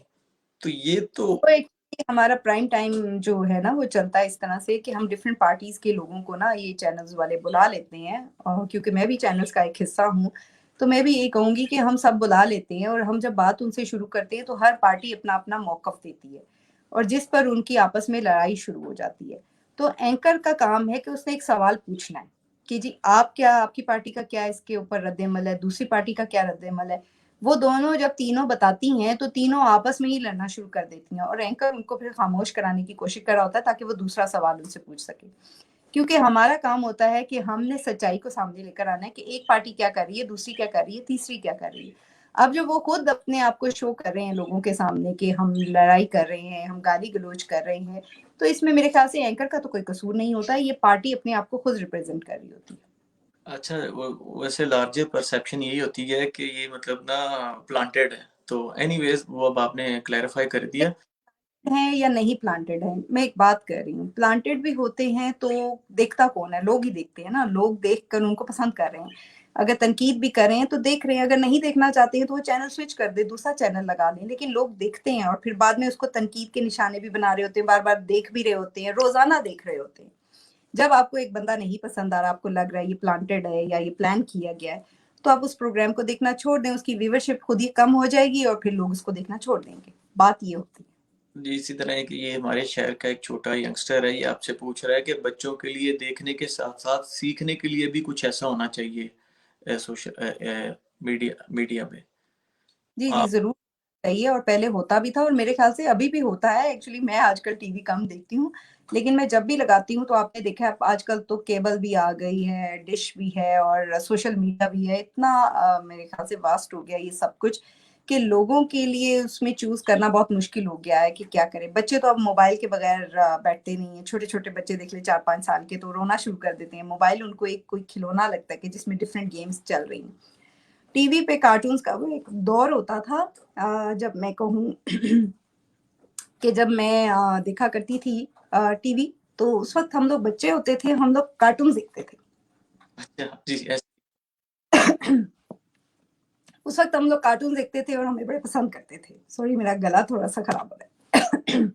तो ये तो तो एक हमारा प्राइम टाइम जो है ना वो चलता है इस तरह से कि हम डिफरेंट पार्टीज के लोगों को ना ये चैनल्स वाले बुला लेते हैं, और क्योंकि मैं भी चैनल्स का एक हिस्सा हूँ, तो मैं भी ये कहूंगी कि हम सब बुला लेते हैं, और हम जब बात उनसे शुरू करते हैं तो हर पार्टी अपना अपना मौकफ देती है, और जिस पर उनकी आपस में लड़ाई शुरू हो जाती है। तो एंकर का काम है कि उसने एक सवाल पूछना है कि जी आप क्या, आपकी पार्टी का क्या इसके ऊपर रद्द-ए-अमल है, दूसरी पार्टी का क्या रद्द-ए-अमल है। वो दोनों जब तीनों बताती हैं तो तीनों आपस में ही लड़ना शुरू कर देती हैं, और एंकर उनको फिर खामोश कराने की कोशिश कर रहा होता है ताकि वो दूसरा सवाल उनसे पूछ सके। क्योंकि हमारा काम होता है कि हमने सच्चाई को सामने लेकर आना है कि एक पार्टी क्या कर रही है, दूसरी क्या कर रही है, तीसरी क्या कर रही है। अब जो वो खुद अपने आप को शो कर रहे हैं लोगों के सामने कि हम लड़ाई कर रहे हैं, हम गाली गलौज कर रहे हैं, तो इसमें मेरे ख्याल से एंकर का तो कोई कसूर नहीं होता है, ये पार्टी अपने आप को खुद रिप्रेजेंट कर रही होती है। अच्छा, वैसे लार्जर परसेप्शन यही होती है कि ये मतलब ना प्लांटेड है। तो एनीवेज वो अब आपने क्लैरिफाई कर दिया। हैं या नहीं प्लांटेड है, मैं एक बात कर रही हूँ, प्लांटेड भी होते हैं तो देखता कौन है, लोग ही देखते हैं ना, लोग देख कर उनको पसंद कर रहे हैं। अगर तनकीद भी कर रहे हैं तो देख रहे हैं, अगर नहीं देखना चाहते हैं तो वो चैनल स्विच कर दे, दूसरा चैनल लगा लें, लेकिन लोग देखते हैं और फिर बाद में उसको तनकीद के निशाने भी बना रहे होते हैं, बार बार देख भी रहे होते हैं, रोजाना देख रहे होते हैं। जब आपको एक बंदा नहीं पसंद आ रहा, आपको लग रहा है ये प्लांटेड है या ये प्लान किया गया है, तो आप उस प्रोग्राम को देखना छोड़ दें, उसकी व्यूवरशिप खुद ही कम हो जाएगी और फिर लोग उसको देखना छोड़ देंगे। बात ये होती है। जी, इसी तरह है कि ये हमारे शहर का एक छोटा यंगस्टर है, ये आपसे पूछ रहा है कि बच्चों के लिए देखने के साथ-साथ सीखने के लिए भी कुछ ऐसा होना चाहिए मीडिया में। जी, जी, आप ज़रूर चाहिए, और पहले होता भी था और मेरे ख़्याल से अभी भी होता है। एक्चुअली मैं आजकल टीवी कम देखती हूँ, लेकिन मैं जब भी लगाती हूँ तो आपने देखा है आजकल तो केबल भी आ गई है, डिश भी है और सोशल मीडिया भी है। इतना मेरे ख़्याल से वास्ट हो गया ये सब कुछ कि लोगों के लिए उसमें चूज़ करना बहुत मुश्किल हो गया है कि क्या करें। बच्चे तो अब मोबाइल के बगैर बैठते नहीं हैं। छोटे-छोटे बच्चे देख लें 4-5 साल के तो रोना शुरू कर देते हैं। मोबाइल उनको एक कोई खिलौना लगता है कि जिसमें डिफरेंट गेम्स चल रही हैं। टीवी पे कार्टून्स का वो एक दौर होता था, जब मैं कहूँ कि जब मैं देखा करती थी टीवी, तो उस वक़्त हम लोग बच्चे होते थे, हम लोग कार्टून्स देखते थे। अच्छा, जी, उस वक़्त हम लोग कार्टून देखते थे और हमें बड़े पसंद करते थे। सॉरी मेरा गला थोड़ा-सा खराब हो रहा है।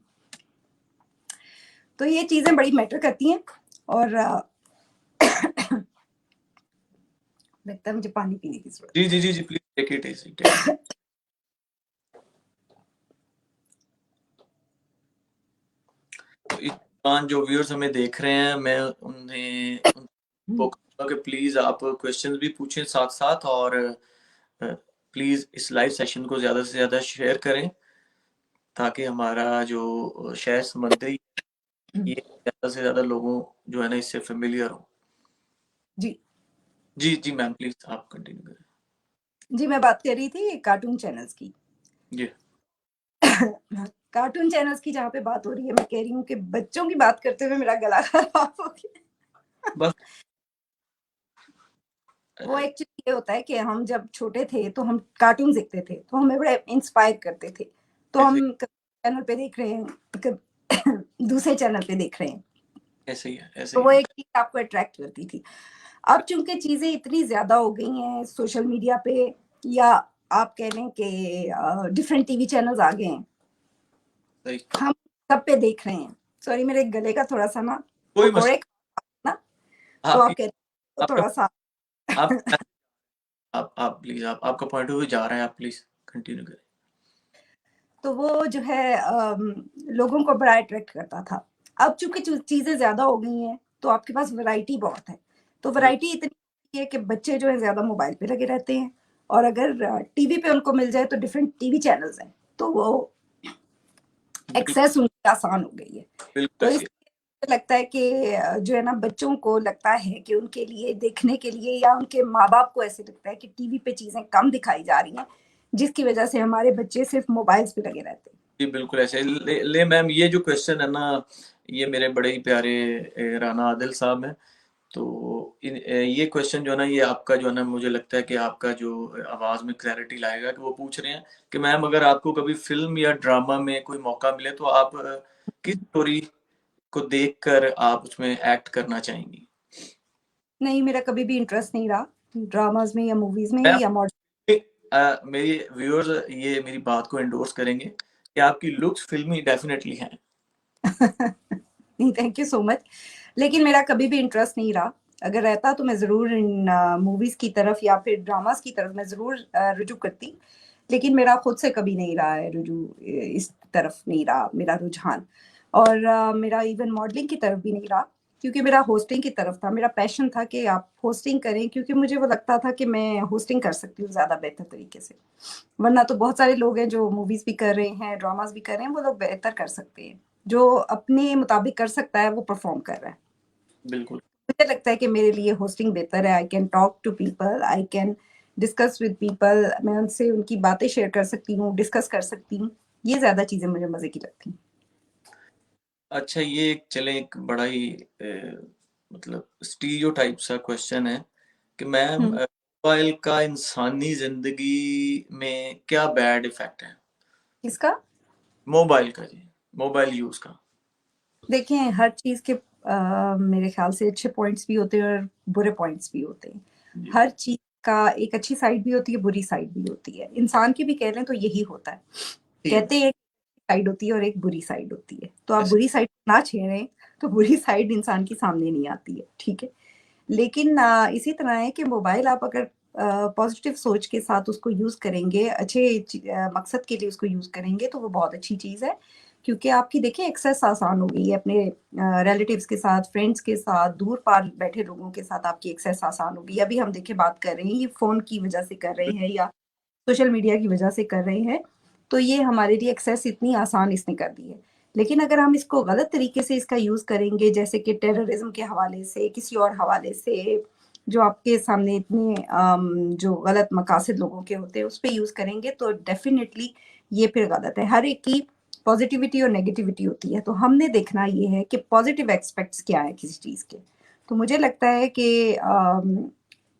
तो ये चीज़ें बड़ी मैटर करती हैं, और लगता है मुझे पानी पीने की ज़रूरत जी, जी, जी, जी, please take it easy, take it. है। तो इस दौरान जो व्यूअर्स हमें देख रहे हैं, मैं उनको कहूँगा कि प्लीज़ आप क्वेश्चंस भी पूछें साथ-साथ, और प्लीज़ इस लाइव सेशन को ज़्यादा से ज़्यादा शेयर करें, ताकि हमारा जो शहर समंदरी, ये ज़्यादा से ज़्यादा लोगों जो है ना इससे फ़ैमिलियर हों। जी। जी, जी मैम, प्लीज़ आप कंटिन्यू करें। जी, मैं बात कर रही थी कार्टून चैनल्स की। जी, कार्टून चैनल्स की जहाँ पे बात हो रही है, मैं कह रही हूँ कि बच्चों की बात करते हुए मेरा गला खराब हो गया। बस वो एक्चुअली ये होता है कि हम जब छोटे थे तो हम कार्टून देखते थे, तो हमें बड़े इंस्पायर करते थे। तो ऐसे हम चैनल पे देख रहे हैं, दूसरे चैनल पे देख रहे हैं, ऐसे ही है, ऐसे तो ही वो है। एक चीज़ आपको अट्रैक्ट करती थी। अब चूँकि चीज़ें इतनी ज़्यादा हो गई हैं सोशल मीडिया पे, या आप कह लें कि डिफरेंट टीवी चैनल्स आ गए हैं, सही। हम सब पे देख रहे हैं। सॉरी मेरे गले का थोड़ा-सा ना कोई पकौड़े मसला ना, तो आपकी आप कह रहे हैं तो आपका थोड़ा-सा आप आप प्लीज़ आपका पॉइंट ऑफ व्यू जा रहा है, आप प्लीज़ कंटिन्यू करें। तो वो जो है लोगों को बड़ा अट्रैक्ट करता था। अब चूँकि चीज़ें ज़्यादा हो गई हैं, तो आपके पास वैरायटी बहुत है। तो बिल वैरायटी इतनी है कि बच्चे जो है ज़्यादा मोबाइल पे लगे रहते हैं, और अगर टीवी पे उनको मिल जाए तो डिफरेंट टीवी चैनल्स हैं, तो वो बिल एक्सेस उनकी आसान हो गई है। बिल्कुल तो ऐसे ही इसलिए लगता है कि जो है ना बच्चों को लगता है कि उनके लिए देखने के लिए, या उनके माँ-बाप को ऐसे लगता है कि टीवी पे चीज़ें कम दिखाई जा रही हैं, जिसकी वजह से हमारे बच्चे सिर्फ़ मोबाइल्स पे लगे रहते हैं। जी, बिल्कुल ऐसे ले मैम, ये जो क्वेश्चन है ना, ये मेरे बड़े ही प्यारे राना आदिल साहब हैं। तो ये क्वेश्चन जो है ना, ये आपका जो है ना, मुझे लगता है कि आपका जो आवाज़ में क्लैरिटी लाएगा, कि वो पूछ रहे हैं कि मैम अगर आपको कभी फ़िल्म या ड्रामा में कोई मौका मिले तो आप किस स्टोरी को देखकर आप उसमें एक्ट करना चाहेंगी? नहीं, मेरा कभी भी इंटरेस्ट नहीं रहा ड्रामाज में या मूवीज में मैम या मेरी व्यूअर्स ये मेरी बात को एंडोर्स करेंगे कि आपकी लुक्स फ़िल्मी डेफ़िनेटली हैं। नहीं, थैंक यू सो मच। लेकिन मेरा कभी भी इंटरेस्ट नहीं रहा। अगर रहता तो मैं ज़रूर इन मूवीज़ की तरफ या फिर ड्रामास की तरफ मैं ज़रूर रुजू करती। लेकिन मेरा खुद से कभी नहीं रहा है रुजू, इस तरफ नहीं रहा मेरा रुझान। और मेरा इवन मॉडलिंग की तरफ भी नहीं रहा, क्योंकि मेरा होस्टिंग की तरफ था। मेरा पैशन था कि आप होस्टिंग करें, क्योंकि मुझे वो लगता था कि मैं होस्टिंग कर सकती हूँ ज़्यादा बेहतर तरीके से। वरना तो बहुत सारे लोग हैं जो मूवीज़ भी कर रहे हैं, ड्रामास भी कर रहे हैं, वो लोग बेहतर कर सकते हैं। जो अपने मुताबिक कर सकता है वो परफॉर्म कर रहा है। बिल्कुल। मुझे लगता है कि मेरे लिए होस्टिंग बेहतर है। I can talk to people, I can discuss with people, मैं उनसे उनकी बातें शेयर कर सकती हूँ, डिस्कस कर सकती हूँ। ये ज़्यादा चीज़ें मुझे मज़े की लगती हैं। अच्छा, ये एक चलें एक बड़ा ही मतलब स्टीरियोटाइप सा क्वेश्चन है कि मैम हुँ। मोबाइल का इंसानी ज़िंदगी में क्या बैड इफ़ेक्ट है? किसका? मोबाइल का जी, मोबाइल यूज़ का। देखिए, हर चीज़ के मेरे ख़्याल से अच्छे पॉइंट्स भी होते हैं और बुरे पॉइंट्स भी होते हैं। जी, हर चीज़ का एक अच्छी साइड भी होती है, बुरी साइड भी होती है। इंसान की भी कह लें तो यही होता है। ठीक है। कहते हैं एक साइड होती है और एक बुरी साइड होती है। तो आप ऐसे बुरी साइड ना छेड़ें, तो बुरी साइड इंसान के सामने नहीं आती है, ठीक है? लेकिन इसी तरह है कि मोबाइल आप अगर पॉज़िटिव सोच के साथ उसको यूज़ करेंगे, अच्छे मकसद के लिए उसको यूज़ करेंगे, तो वो बहुत अच्छी चीज़ है। क्योंकि आपकी देखिए एक्सेस आसान हो गई है अपने रिलेटिव्स के साथ, फ्रेंड्स के साथ, दूर-पार बैठे लोगों के साथ आपकी एक्सेस आसान हो गई है। अभी हम देखिए बात कर रहे हैं, ये फ़ोन की वज़ह से कर रहे हैं या सोशल मीडिया की वजह से कर रहे हैं, तो ये हमारे लिए एक्सेस इतनी आसान इसने कर दी है। लेकिन अगर हम इसको गलत तरीके से इसका यूज़ करेंगे, जैसे कि टेररिज़्म के हवाले से, किसी और हवाले से, जो आपके सामने इतने जो गलत मकासद लोगों के होते हैं, उस पे यूज़ करेंगे, तो डेफ़िनिटली ये फिर गलत है। हर एक की पॉज़िटिविटी और नेगेटिविटी होती है, तो हमने देखना ये है कि पॉज़िटिव एस्पेक्ट्स क्या हैं किसी चीज़ के। तो मुझे लगता है कि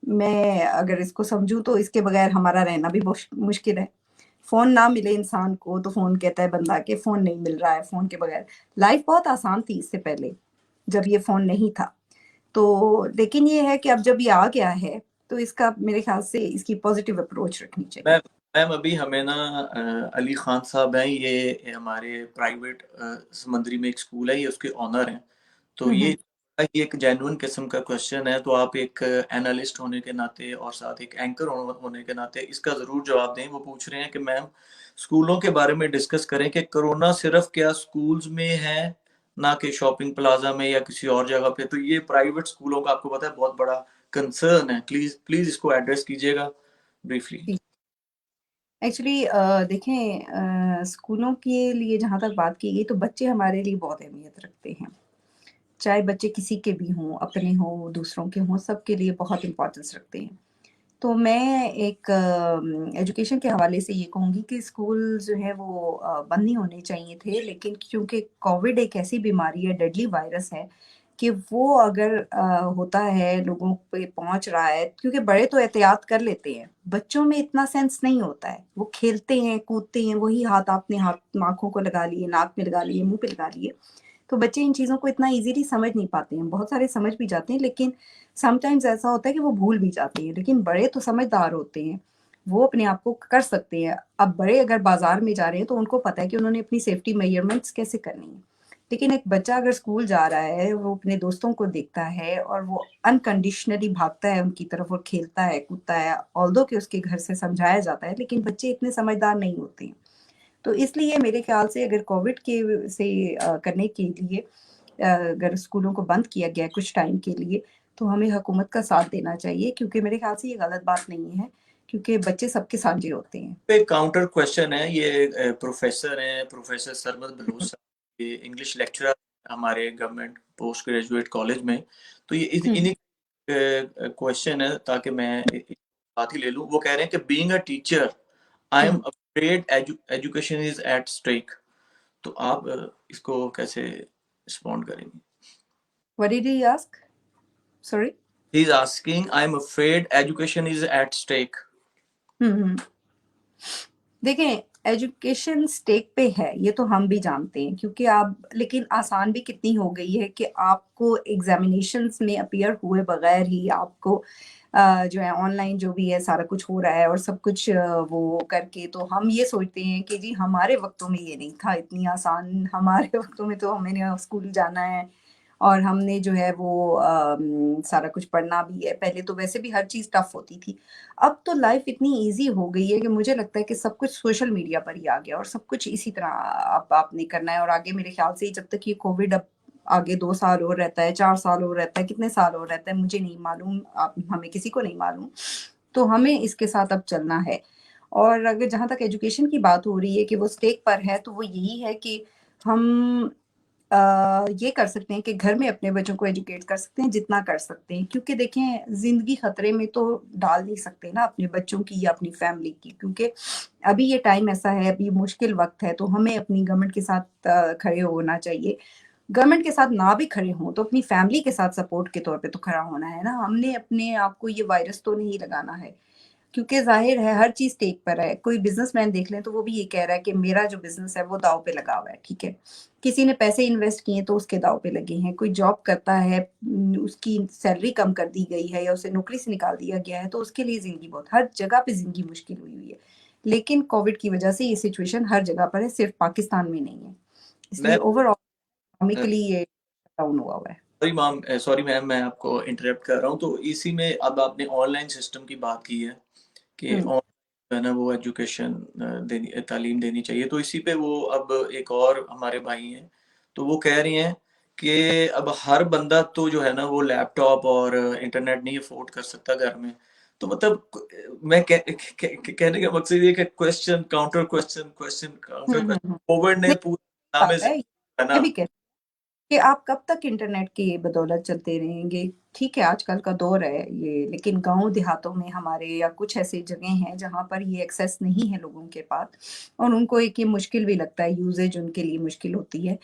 मैं अगर इसको समझूँ तो इसके बगैर हमारा रहना भी मुश्किल है। फ़ोन ना मिले इंसान को तो फ़ोन कहता है बंदा कि फ़ोन नहीं मिल रहा है, फ़ोन के बगैर लाइफ़ बहुत आसान थी इससे पहले, जब ये फ़ोन नहीं था। तो लेकिन ये है कि अब जब ये आ गया है, तो इसका मेरे ख़्याल से इसकी पॉज़िटिव अप्रोच रखनी चाहिए। मैम मैम अभी हमें ना अली खान साहब हैं, ये हमारे प्राइवेट समंदरी में एक स्कूल है, ये उसके ऑनर हैं। तो हुँ, ये हुँ। ये एक जेन्युइन किस्म का क्वेश्चन है, तो आप एक एनालिस्ट होने के नाते और साथ एक एंकर होने के नाते इसका ज़रूर जवाब दें। वो पूछ रहे हैं कि मैम स्कूलों के बारे में डिस्कस करें कि कोरोना सिर्फ क्या स्कूल्स में है, ना कि शॉपिंग प्लाज़ा में या किसी और जगह पे। तो ये प्राइवेट स्कूलों का आपको पता है बहुत बड़ा कंसर्न है। प्लीज़ प्लीज़ इसको एड्रेस कीजिएगा ब्रीफली। जी। एक्चुअली देखें, स्कूलों के लिए जहाँ तक बात की गई तो बच्चे हमारे लिए बहुत अहमियत रखते हैं। चाहे बच्चे किसी के भी हों, अपने हों, दूसरों के हों, सबके लिए बहुत इम्पोर्टेंस रखते हैं। तो मैं एक एजुकेशन के हवाले से ये कहूँगी कि स्कूल जो है वो बंद नहीं होने चाहिए थे, लेकिन क्योंकि कोविड एक ऐसी बीमारी है, डेडली वायरस है, कि वो अगर होता है, लोगों पे पहुँच रहा है, क्योंकि बड़े तो एहतियात कर लेते हैं, बच्चों में इतना सेंस नहीं होता है। वो खेलते हैं, कूदते हैं, वही हाथ अपने हाथ आँखों को लगा लिए, नाक में लगा लिए, मुँह पे लगा लिए। तो बच्चे इन चीज़ों को इतना ईज़िली समझ नहीं पाते हैं। बहुत सारे समझ भी जाते हैं, लेकिन समटाइम्स ऐसा होता है कि वो भूल भी जाते हैं। लेकिन बड़े तो समझदार होते हैं, वो अपने आप को कर सकते हैं। अब बड़े अगर बाज़ार में जा रहे हैं तो उनको पता है कि उन्होंने अपनी सेफ्टी मेजरमेंट्स कैसे करनी है। लेकिन एक बच्चा अगर स्कूल जा रहा है, वो अपने दोस्तों को देखता है और वो अनकंडीशनली भागता है उनकी तरफ और खेलता है, कूदता है, ऑल्दो कि उसके घर से समझाया जाता है, लेकिन बच्चे इतने समझदार नहीं होते हैं। तो इसलिए मेरे ख्याल से अगर कोविड के से करने के लिए अगर स्कूलों को बंद किया गया है कुछ टाइम के लिए, तो हमें हुकूमत का साथ देना चाहिए, क्योंकि मेरे ख्याल से ये गलत बात नहीं है, क्योंकि बच्चे सबके साझे होते हैं। पे काउंटर क्वेश्चन है, ये प्रोफेसर हैं, प्रोफेसर सरमद बलूच साहब, ये इंग्लिश लेक्चरर हमारे गवर्नमेंट पोस्ट ग्रेजुएट कॉलेज में। तो ये हुँ, इन्हीं क्वेश्चन है, ताकि मैं बात ही ले लूं। वो कह रहे हैं कि being a teacher I am hmm. Afraid education is at stake. तो आप इसको कैसे रिस्पॉन्ड करेंगे? What did he ask? Sorry. He is asking, I am afraid education is at stake. Hmm. देखें, एजुकेशन स्टेक पे है, ये तो हम भी जानते हैं, क्योंकि आप, लेकिन आसान भी कितनी हो गई है कि आपको एग्जामिनेशंस में अपीयर हुए बगैर ही आपको जो है ऑनलाइन जो भी है सारा कुछ हो रहा है, और सब कुछ वो करके, तो हम ये सोचते हैं कि जी हमारे वक्तों में ये नहीं था इतनी आसान, हमारे वक्तों में तो हमें स्कूल जाना है और हमने जो है वो सारा कुछ पढ़ना भी है। पहले तो वैसे भी हर चीज़ टफ होती थी। अब तो लाइफ इतनी इजी हो गई है कि मुझे लगता है कि सब कुछ सोशल मीडिया पर ही आ गया, और सब कुछ इसी तरह अब आपने करना है। और आगे मेरे ख्याल से जब तक ये कोविड अब आगे 2 साल और रहता है, 4 साल और रहता है, कितने साल और रहता है मुझे नहीं मालूम, आप हमें किसी को नहीं मालूम, तो हमें इसके साथ अब चलना है। और अगर जहाँ तक एजुकेशन की बात हो रही है कि वो स्टेक पर है, तो वो यही है कि हम ये कर सकते हैं कि घर में अपने बच्चों को एजुकेट कर सकते हैं जितना कर सकते हैं, क्योंकि देखें जिंदगी खतरे में तो डाल नहीं सकते ना अपने बच्चों की या अपनी फैमिली की, क्योंकि अभी ये टाइम ऐसा है, अभी मुश्किल वक्त है, तो हमें अपनी गवर्नमेंट के साथ खड़े होना चाहिए। गवर्नमेंट के साथ ना भी खड़े हों तो अपनी फैमिली के साथ सपोर्ट के तौर पे तो खड़ा होना है ना। हमने अपने आप को ये वायरस तो नहीं लगाना है, क्योंकि ज़ाहिर है हर चीज़ टेक पर है। कोई बिज़नेसमैन देख लें तो वो भी ये कह रहा है कि मेरा जो बिज़नेस है वो दाँव पे लगा हुआ है, ठीक है। किसी ने पैसे इन्वेस्ट किए तो उसके दाँव पे लगे हैं। कोई जॉब करता है, उसकी सैलरी कम कर दी गई है या उसे नौकरी से निकाल दिया गया है, तो उसके लिए ज़िंदगी बहुत, हर जगह पे ज़िंदगी मुश्किल हुई हुई है। लेकिन कोविड की वजह से ये सिचुएशन हर जगह पर है, सिर्फ पाकिस्तान में नहीं है। इसलिए मैं ओवरऑल इकोनॉमिकली ये डाउन हुआ हुआ है। सॉरी मैम, मैं आपको इंटरप्ट कर रहा हूँ। तो इसी में अब आपने ऑनलाइन सिस्टम की बात की है कि हुँ। ऑनलाइन है ना वो एजुकेशन देनी, तालीम देनी चाहिए। तो इसी पे वो अब एक और हमारे भाई हैं, तो वो कह रही हैं कि अब हर बंदा तो जो है ना वो लैपटॉप और इंटरनेट नहीं अफोर्ड कर सकता घर में। तो मतलब मैं कहने का मकसद ये कि question counter question, question counter hmm, hmm, question, hmm. Covid ने नहीं, पूरा बात हमें है, है मैं ना। भी कह कि आप कब तक इंटरनेट की बदौलत चलते रहेंगे? ठीक है, आजकल का दौर है ये, लेकिन गाँव देहातों में हमारे या कुछ ऐसी जगह हैं जहाँ पर ये एक्सेस नहीं है लोगों के पास, और उनको एक ये मुश्किल भी लगता है, यूसेज उनके लिए मुश्किल होती है।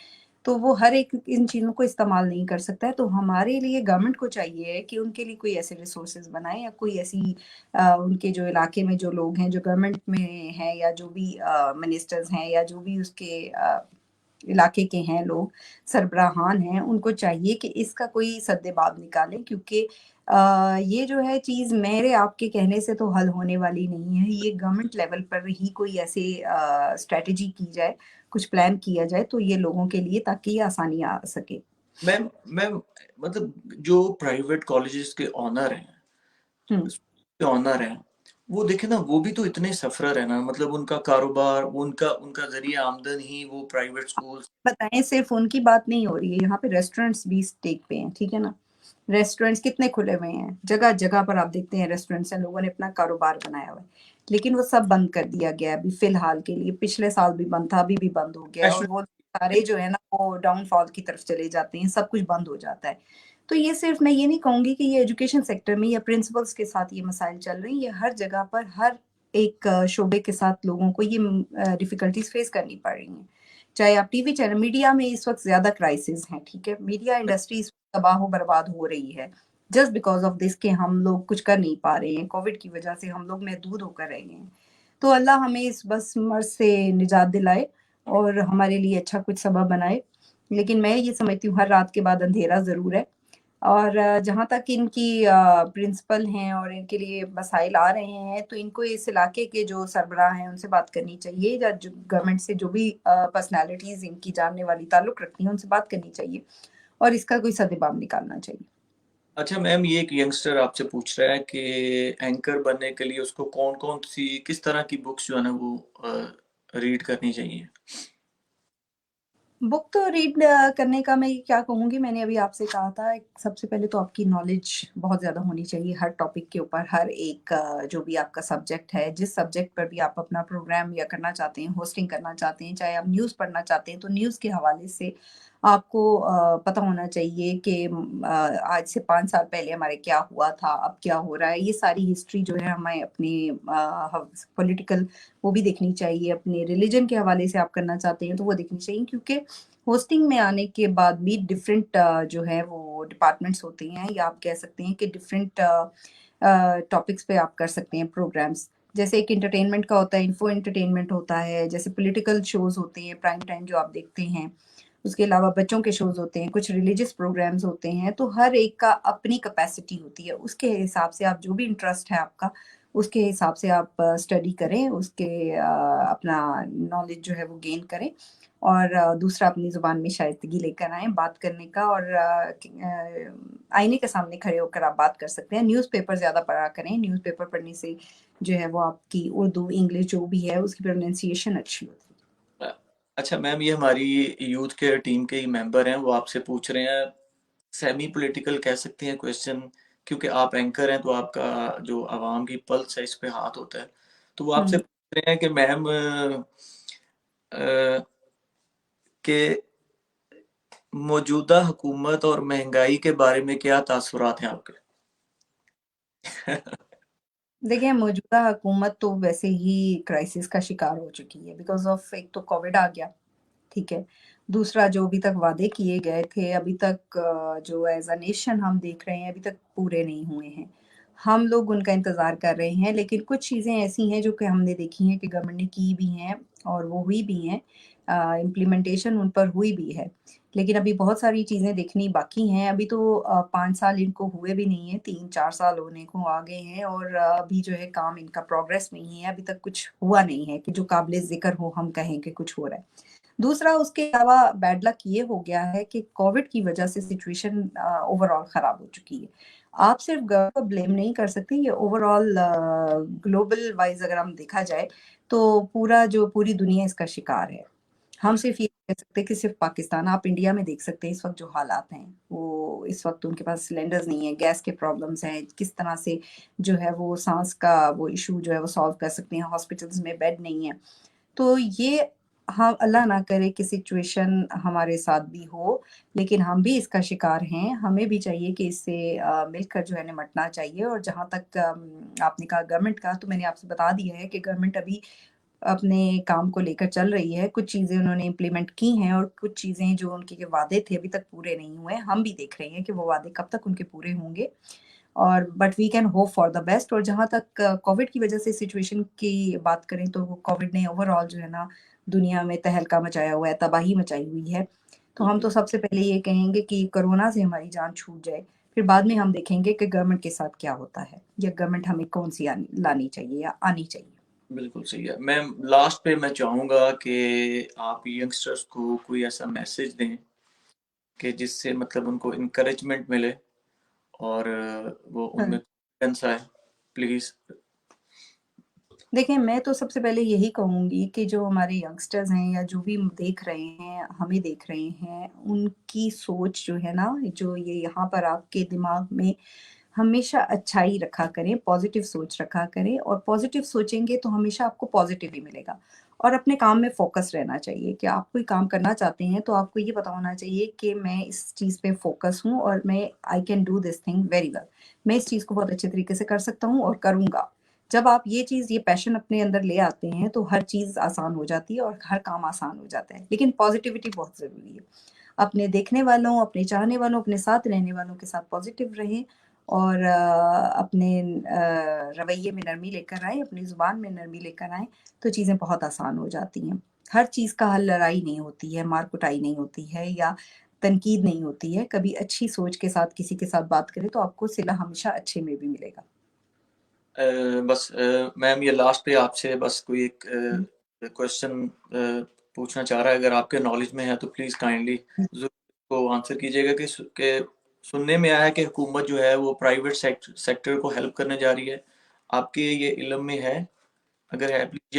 तो वो हर एक इन चीज़ों को इस्तेमाल नहीं कर सकता है, तो हमारे लिए गवर्नमेंट को चाहिए कि उनके लिए कोई ऐसे रिसोर्सेज़ बनाए, या कोई ऐसी उनके जो इलाके में जो लोग हैं, जो गवर्नमेंट में हैं, या जो भी मिनिस्टर्स हैं, या जो भी उसके इलाके के हैं लोग, सरबराहान हैं, उनको चाहिए कि इसका कोई सद्देबाब निकालें, क्योंकि ये जो है चीज़ मेरे आपके कहने से तो हल होने वाली नहीं है। ये गवर्नमेंट लेवल पर ही कोई ऐसे स्ट्रैटेजी की जाए, कुछ प्लान किया जाए तो ये लोगों के लिए, ताकि ये आसानी आ सके। मैम मतलब जो प्राइवेट कॉलेजेस के ऑनर हैं, हुँ। के ऑनर हैं, वो देखे ना, वो भी तो इतने सफरर है ना। मतलब उनका कारोबार, उनका उनका जरिया आमदन ही वो प्राइवेट स्कूल। बताएँ, सिर्फ़ उनकी बात नहीं हो रही है, यहाँ पे रेस्टोरेंट्स भी स्टेक पे हैं, ठीक है ना? रेस्टोरेंट्स कितने खुले हुए हैं, जगह-जगह पर आप देखते हैं रेस्टोरेंट्स हैं, लोगों ने अपना कारोबार बनाया हुआ है। लेकिन वो सब बंद कर दिया गया है अभी फ़िलहाल के लिए, पिछले साल भी बंद था, अभी भी बंद हो गया है, और वो सारे जो है ना वो डाउनफॉल की तरफ चले जाते हैं, सब कुछ बंद हो जाता है। तो ये सिर्फ़, मैं ये नहीं कहूँगी कि ये एजुकेशन सेक्टर में या प्रिंसिपल्स के साथ ये मसाइल चल रहे हैं, ये हर जगह पर, हर एक शोबे के साथ लोगों को ये डिफ़िकल्टीज़ फ़ेस करनी पड़ रही हैं। चाहे आप टीवी चैनल, मीडिया में इस वक़्त ज़्यादा क्राइसिस हैं, ठीक है? मीडिया इंडस्ट्री इस वक़्त तबाह-ओ-बर्बाद हो रही है, जस्ट बिकॉज़ ऑफ दिस, कि हम लोग कुछ कर नहीं पा रहे हैं, कोविड की वजह से हम लोग महदूद होकर रह गए हैं। तो अल्लाह हमें इस बस मर्ज़ से निजात दिलाए और हमारे लिए अच्छा कुछ सबब बनाए। लेकिन मैं ये समझती हूँ हर रात के बाद अंधेरा ज़रूर है, और जहाँ तक इनकी प्रिंसिपल हैं और इनके लिए मसाइल आ रहे हैं, तो इनको इस इलाके के जो सरबराह हैं, उनसे बात करनी चाहिए, या जो गवर्नमेंट से जो भी पर्सनैलिटीज़ इनकी जानने वाली ताल्लुक रखती हैं, उनसे बात करनी चाहिए और इसका कोई सद्देबाब निकालना चाहिए। अच्छा मैम, ये एक यंगस्टर आपसे पूछ रहा है कि एंकर बनने के लिए उसको कौन-कौन सी, किस तरह की बुक्स जो है ना वो रीड करनी चाहिए? बुक तो रीड करने का मैं क्या कहूँगी, मैंने अभी आपसे कहा था, एक सबसे पहले तो आपकी नॉलेज बहुत ज़्यादा होनी चाहिए हर टॉपिक के ऊपर, हर एक जो भी आपका सब्जेक्ट है, जिस सब्जेक्ट पर भी आप अपना प्रोग्राम या करना चाहते हैं, होस्टिंग करना चाहते हैं, चाहे आप न्यूज़ पढ़ना चाहते हैं, तो न्यूज़ के हवाले से आपको पता होना चाहिए कि आज से 5 साल पहले हमारे क्या हुआ था, अब क्या हो रहा है। ये सारी हिस्ट्री जो है हमें अपनी पॉलिटिकल वो भी देखनी चाहिए, अपने रिलीजन के हवाले से आप करना चाहते हैं तो वो देखनी चाहिए, क्योंकि होस्टिंग में आने के बाद भी डिफरेंट जो है वो जो डिपार्टमेंट्स होते हैं, या आप कह सकते हैं कि डिफरेंट टॉपिक्स पे आप कर सकते हैं प्रोग्राम्स। जैसे एक एंटरटेनमेंट का होता है, इन्फो एंटरटेनमेंट होता है, जैसे पॉलिटिकल शोज़ होते हैं प्राइम टाइम जो आप देखते हैं। उसके अलावा बच्चों के शोज़ होते हैं, कुछ रिलीजियस प्रोग्राम्स होते हैं, तो हर एक का अपनी कैपेसिटी होती है। उसके हिसाब से आप जो भी इंटरेस्ट है आपका, उसके हिसाब से आप स्टडी करें, उसके अपना नॉलेज जो है वो गेन करें, और दूसरा अपनी ज़ुबान में शाइस्तगी लेकर आएँ बात करने का, और आईने के सामने खड़े होकर आप बात कर सकते हैं। न्यूज़पेपर ज़्यादा पढ़ा करें, न्यूज़पेपर पढ़ने से जो है वो आपकी उर्दू, इंग्लिश जो भी है उसकी प्रोनंसिएशन अच्छी होती है। अच्छा मैम, ये हमारी यूथ के टीम के ही मेंबर हैं, वो आपसे पूछ रहे हैं, सेमी पॉलिटिकल कह सकते हैं क्वेश्चन, क्योंकि आप एंकर हैं तो आपका जो आवाम की पल्स है इस पे हाथ होता है। तो वो आपसे हुँ। पूछ रहे हैं कि मैम कि मौजूदा हुकूमत और महंगाई के बारे में क्या तासुरात हैं आपके? देखिए, मौजूदा हुकूमत तो वैसे ही क्राइसिस का शिकार हो चुकी है, बिकॉज़ ऑफ एक तो कोविड आ गया, ठीक है? दूसरा जो अभी तक वादे किए गए थे, अभी तक जो एज़ अ नेशन हम देख रहे हैं, अभी तक पूरे नहीं हुए हैं। हम लोग उनका इंतज़ार कर रहे हैं, लेकिन कुछ चीज़ें ऐसी हैं जो कि हमने देखी हैं कि गवर्नमेंट ने की भी हैं और वो हुई भी हैं। इम्प्लीमेंटेशन उन पर हुई भी है। लेकिन अभी बहुत सारी चीज़ें देखनी बाकी हैं। अभी तो 5 साल इनको हुए भी नहीं हैं, 3-4 साल होने को आ गए हैं, और अभी जो है काम इनका प्रोग्रेस में ही है, अभी तक कुछ हुआ नहीं है कि जो काबिल-ज़िक्र हो, हम कहें कि कुछ हो रहा है। दूसरा, उसके अलावा बैड लक ये हो गया है कि कोविड की वजह से सिचुएशन ओवरऑल खराब हो चुकी है। आप सिर्फ गवर्नमेंट को ब्लेम नहीं कर सकते, ये ओवरऑल ग्लोबल वाइज़ अगर हम देखा जाए, तो पूरी दुनिया इसका शिकार है। हम सिर्फ ये कह सकते हैं कि सिर्फ पाकिस्तान, आप इंडिया में देख सकते हैं इस वक़्त जो हालात हैं, वो इस वक़्त उनके पास सिलेंडर्स नहीं है, गैस के प्रॉब्लम्स हैं, किस तरह से जो है वो साँस का वो इश्यू जो है वो सॉल्व कर सकते हैं, हॉस्पिटल्स में बेड नहीं है। तो ये, हाँ, अल्लाह ना करे कि सिचुएशन हमारे साथ भी हो, लेकिन हम भी इसका शिकार हैं। हमें भी चाहिए कि इससे मिलकर जो है निपटना चाहिए, और जहाँ तक आपने कहा गवर्नमेंट का, तो मैंने आपसे बता दिया है कि गवर्नमेंट अभी अपने काम को लेकर चल रही है। कुछ चीज़ें उन्होंने इम्प्लीमेंट की हैं, और कुछ चीज़ें जो उनके के वादे थे अभी तक पूरे नहीं हुए हैं। हम भी देख रहे हैं कि वो वादे कब तक उनके पूरे होंगे, और but we can hope for the best. और जहाँ तक कोविड की वजह से सिचुएशन की बात करें, तो वो कोविड ने ओवरऑल जो है ना दुनिया में तहलका मचाया हुआ है, तबाही मचाई हुई है। तो हम तो सबसे पहले ये कहेंगे कि कोरोना से हमारी जान छूट जाए, फिर बाद में हम देखेंगे कि गवर्नमेंट के साथ क्या होता है, या गवर्नमेंट हमें कौन-सी लानी चाहिए या आनी चाहिए। बिल्कुल सही है। मैम लास्ट पे मैं चाहूँगा कि आप यंगस्टर्स को कोई ऐसा मैसेज दें कि जिससे मतलब उनको एनकरेजमेंट मिले और वो हाँ। उनमें कॉन्फिडेंस आए। प्लीज़। देखिए, मैं तो सबसे पहले यही कहूँगी कि जो हमारे यंगस्टर्स हैं, या जो भी देख रहे हैं, हमें देख रहे हैं, उनकी सोच जो है ना, जो ये यहाँ पर आपके दिमाग में हमेशा अच्छाई रखा करें, पॉज़िटिव सोच रखा करें, और पॉज़िटिव सोचेंगे तो हमेशा आपको पॉज़िटिव ही मिलेगा। और अपने काम में फ़ोकस रहना चाहिए कि आप कोई काम करना चाहते हैं, तो आपको ये पता होना चाहिए कि मैं इस चीज़ पे फ़ोकस हूँ, और मैं I can do this thing very well. मैं इस चीज़ को बहुत अच्छे तरीके से कर सकता हूँ और करूँगा। जब आप ये चीज़, ये पैशन अपने अंदर ले आते हैं, तो हर चीज़ आसान हो जाती है और हर काम आसान हो जाता है। लेकिन पॉज़िटिविटी बहुत ज़रूरी है। अपने देखने वालों, अपने चाहने वालों, अपने साथ रहने वालों के साथ पॉज़िटिव रहें, और अपने रवैये में नरमी लेकर आएँ, अपनी ज़ुबान में नरमी लेकर आएँ, तो चीज़ें बहुत आसान हो जाती हैं। हर चीज़ का हल लड़ाई नहीं होती है, मार-कुटाई नहीं होती है, या तनकीद नहीं होती है। कभी अच्छी सोच के साथ किसी के साथ बात करें, तो आपको सिला हमेशा अच्छे में भी मिलेगा। बस मैम ये लास्ट पे आपसे बस कोई एक हुँ, क्वेश्चन पूछना चाह रहा है, अगर आपके नॉलेज में है तो प्लीज़ काइंडली हुँ। ज़रूर को आंसर कीजिएगा कि सुनने में आया है कि हुकूमत जो है वो प्राइवेट सेक्टर को हेल्प करने जा रही है। आपके ये इल्म में है? अगर है प्लीज़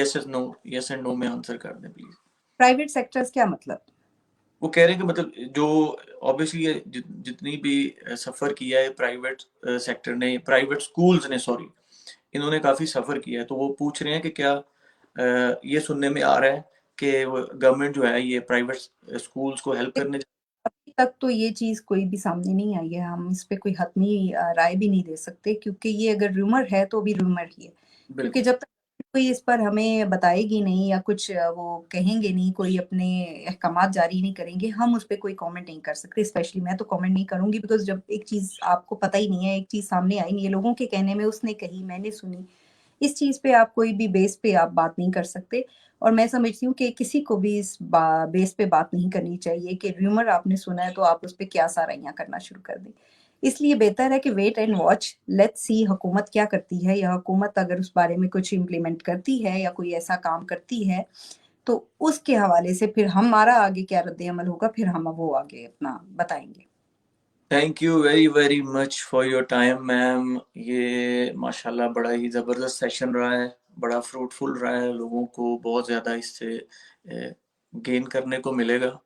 येस एंड नो में आंसर कर दें प्लीज़। प्राइवेट सेक्टर्स क्या मतलब? वो कह रहे हैं कि मतलब जो ऑब्वियसली ये जितनी भी सफ़र किया है प्राइवेट सेक्टर ने, प्राइवेट स्कूल्स ने, सॉरी, इन्होंने काफ़ी सफ़र किया है, तो वो पूछ रहे हैं कि क्या ये सुनने में आ रहा है कि गवर्नमेंट जो है ये प्राइवेट स्कूल्स को हेल्प करने। अभी तक तो ये चीज़ कोई भी सामने नहीं आई है, हम इस पे कोई हतमी राय भी नहीं दे सकते, क्योंकि ये अगर रूमर है तो अभी रूमर ही है। क्योंकि बिल्कुल। जब तक कोई इस पर हमें बताएगी नहीं या कुछ वो कहेंगे नहीं, कोई अपने अहकामात जारी नहीं करेंगे, हम उस पे कोई कमेंट नहीं कर सकते। स्पेशली मैं तो कमेंट नहीं करूँगी, बिकॉज़ जब एक चीज़ आपको पता ही नहीं है, एक चीज़ सामने आई नहीं है, लोगों के कहने में उसने कही, मैंने सुनी, इस चीज़ पे आप कोई भी बेस पे आप बात नहीं कर सकते। और मैं समझती हूँ कि किसी को भी इस बेस पे बात नहीं करनी चाहिए कि रूमर आपने सुना है तो आप उस पे क्या साराइयाँ करना शुरू कर दें। इसलिए बेहतर है कि wait and watch, let's see हुकूमत क्या करती है, या हुकूमत अगर उस बारे में कुछ इम्प्लीमेंट करती है या कोई ऐसा काम करती है, तो उसके हवाले से फिर हमारा आगे क्या रद्द-ए-अमल होगा, फिर हम वो आगे अपना बताएँगे। Thank you very very much for your time ma'am. ये माशाल्लाह बड़ा ही ज़बरदस्त सेशन रहा है, बड़ा फ्रूटफुल रहा है, लोगों को बहुत ज़्यादा इससे गेन करने को मिलेगा।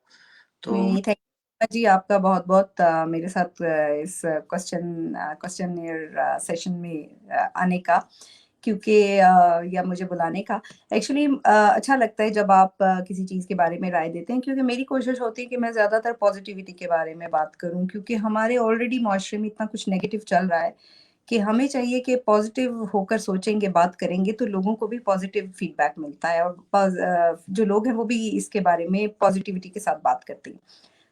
तो जी, थैंक जी, आपका बहुत-बहुत मेरे साथ इस क्वेश्चनियर सेशन में आने का, क्योंकि या मुझे बुलाने का। एक्चुअली अच्छा लगता है जब आप किसी चीज़ के बारे में राय देते हैं, क्योंकि मेरी कोशिश होती है कि मैं ज़्यादातर पॉज़िटिविटी के बारे में बात करूँ, क्योंकि हमारे ऑलरेडी माशरे में इतना कुछ नेगेटिव चल रहा है कि हमें चाहिए कि पॉज़िटिव होकर सोचेंगे, बात करेंगे तो लोगों को भी पॉज़िटिव फीडबैक मिलता है, और जो लोग हैं वो भी इसके बारे में पॉज़िटिविटी के साथ बात करते हैं।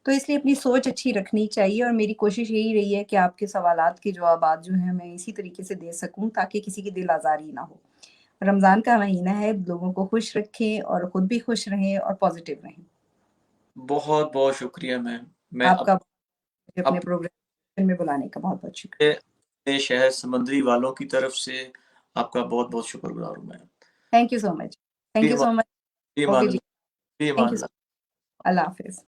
तो इसलिए अपनी सोच अच्छी रखनी चाहिए, और मेरी कोशिश यही रही है कि आपके सवालात के जवाबात जो हैं मैं इसी तरीके से दे सकूँ ताकि किसी की दिल आज़ारी ना हो। रमज़ान का महीना है, लोगों को खुश रखें और खुद भी खुश रहें और पॉज़िटिव रहें। बहुत-बहुत शुक्रिया मैम। मैं आपका मुझे अपने अपने प्रोग्राम में बुलाने का बहुत-बहुत शुक्रिया। अपने शहर समंदरी वालों की तरफ से आपका बहुत-बहुत शुक्रगुज़ार हूँ ma'am. Thank you so much. Thank फी यू अमा सो मच। फी ओके अमान जी, फी थैंक अमान यू अल्लाह। सो अल्लाह हाफ़िज़।